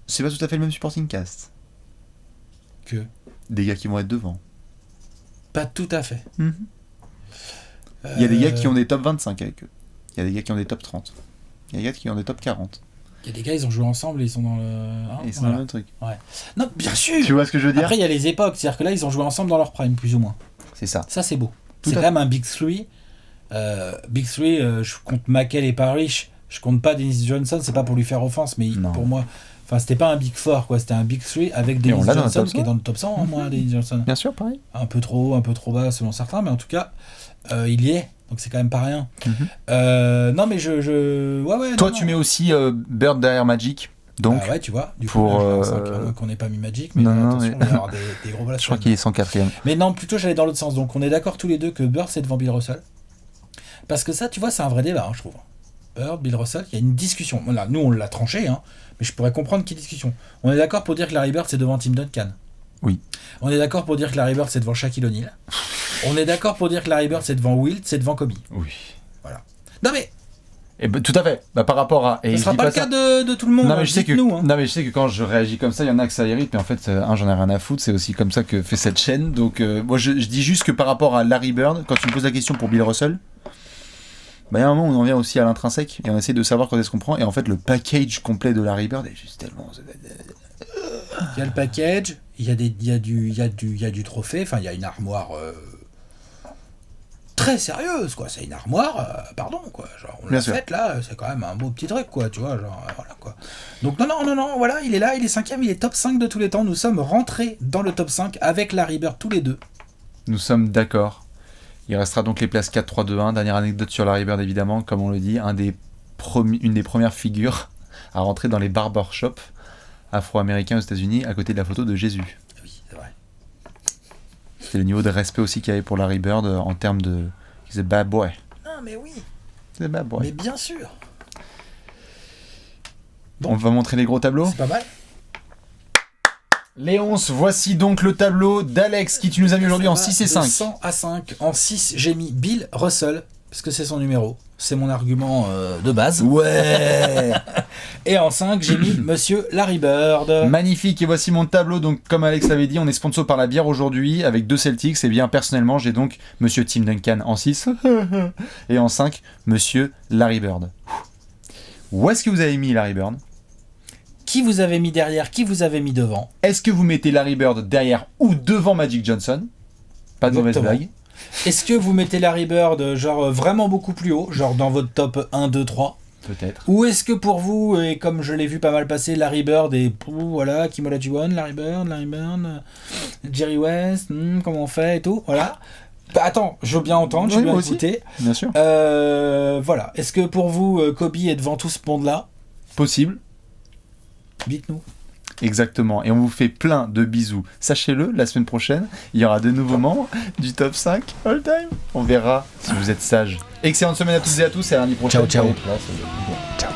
C'est pas tout à fait le même supporting cast. Que des gars qui vont être devant. Pas tout à fait. Il y a des gars qui ont des top 25 avec eux. Il y a des gars qui ont des top 30. Il y a des gars qui ont des top 40. Il y a des gars, ils ont joué ensemble et ils sont dans le... ils sont dans le même truc. Ouais. Non, bien sûr. Tu vois ce que je veux dire ? Après, il y a les époques. C'est-à-dire que là, ils ont joué ensemble dans leur prime, plus ou moins. C'est ça. Ça, c'est beau. C'est quand même un Big 3. Big 3, je compte Mackell et Parrish. Je compte pas Dennis Johnson. C'est pas pour lui faire offense, mais pour moi... Enfin, c'était pas un Big 4, quoi. C'était un Big 3 avec Dennis Johnson, qui est dans le top 100, moi, Dennis Johnson. Bien sûr, pareil. Un peu trop haut, un peu trop bas, selon certains, mais en tout cas, il y est. Donc c'est quand même pas rien. Non, mais ouais, toi, tu mets aussi Bird derrière Magic. Donc, ouais, tu vois. Du pour, coup, qu'on n'ait pas mis Magic, mais attention, on va avoir des gros blasts. Je crois qu'il est 104ème. Mais non, plutôt, j'allais dans l'autre sens. Donc, on est d'accord tous les deux que Bird, c'est devant Bill Russell. Parce que ça, tu vois, c'est un vrai débat, je trouve. Bird, Bill Russell, il y a une discussion. Là, nous, on l'a tranché, mais je pourrais comprendre qu'il y ait discussion. On est d'accord pour dire que Larry Bird, c'est devant Tim Duncan. Oui. On est d'accord pour dire que Larry Bird, c'est devant Shaquille O'Neal. On est d'accord pour dire que Larry Bird c'est devant Wilt, c'est devant Kobe. Oui. Voilà. Non mais Et tout à fait. Par rapport à. Et ce sera pas le cas de tout le monde. Non mais, je sais que, hein. non mais je sais que quand je réagis comme ça, il y en a que ça irrite, mais en fait, j'en ai rien à foutre. C'est aussi comme ça que fait cette chaîne. Donc moi je dis juste que par rapport à Larry Bird, quand tu me poses la question pour Bill Russell, il y a un moment où on en vient aussi à l'intrinsèque et on essaie de savoir quand est-ce qu'on prend. Et en fait, le package complet de Larry Bird est juste tellement. Il y a le package, il y a du trophée, enfin il y a une armoire très sérieuse, quoi. C'est une armoire, pardon, quoi. Genre, on l'a faite là, c'est quand même un beau petit truc, quoi, tu vois, genre, voilà, quoi. Donc, non, voilà, il est là, il est 5ème, il est top 5 de tous les temps. Nous sommes rentrés dans le top 5 avec Larry Bird tous les deux. Nous sommes d'accord. Il restera donc les places 4, 3, 2, 1. Dernière anecdote sur Larry Bird, évidemment, comme on le dit, une des premières figures à rentrer dans les barbershops afro-américains aux États-Unis à côté de la photo de Jésus. Oui, c'est vrai. C'est le niveau de respect aussi qu'il y avait pour Larry Bird en termes de. He's a bad boy. Non, mais oui. He's a bad boy. Mais bien sûr. Bon. On va montrer les gros tableaux. C'est pas mal. Léonce, voici donc le tableau d'Alex qui tu nous as mis aujourd'hui en 6 et 5. 100 à 5. En 6, j'ai mis Bill Russell, parce que c'est son numéro. C'est mon argument de base. Ouais. Et en 5, j'ai mis Monsieur Larry Bird. Magnifique, et voici mon tableau. Donc, comme Alex l'avait dit, on est sponsor par la bière aujourd'hui avec 2 Celtics. Et bien, personnellement, j'ai donc Monsieur Tim Duncan en 6. Et en 5, Monsieur Larry Bird. Où est-ce que vous avez mis Larry Bird ? Qui vous avez mis derrière ? Qui vous avez mis devant ? Est-ce que vous mettez Larry Bird derrière ou devant Magic Johnson ? Pas de mauvaise blague. Est-ce que vous mettez Larry Bird genre vraiment beaucoup plus haut, genre dans votre top 1, 2, 3 ? Peut-être. Ou est-ce que pour vous, et comme je l'ai vu pas mal passer, Larry Bird et voilà, Kim Olajuwon, Larry Bird, Jerry West, comment on fait et tout, voilà. Bah, attends, je veux bien entendre, je veux bien écouter. Bien sûr. Voilà. Est-ce que pour vous, Kobe est devant tout ce monde-là ? Possible. Dites-nous. Exactement, et on vous fait plein de bisous. Sachez-le, la semaine prochaine, il y aura de nouveaux membres du top 5 all time. On verra si vous êtes sages. Excellente semaine à toutes et à tous, et à lundi prochain. Ciao, ciao. Ciao.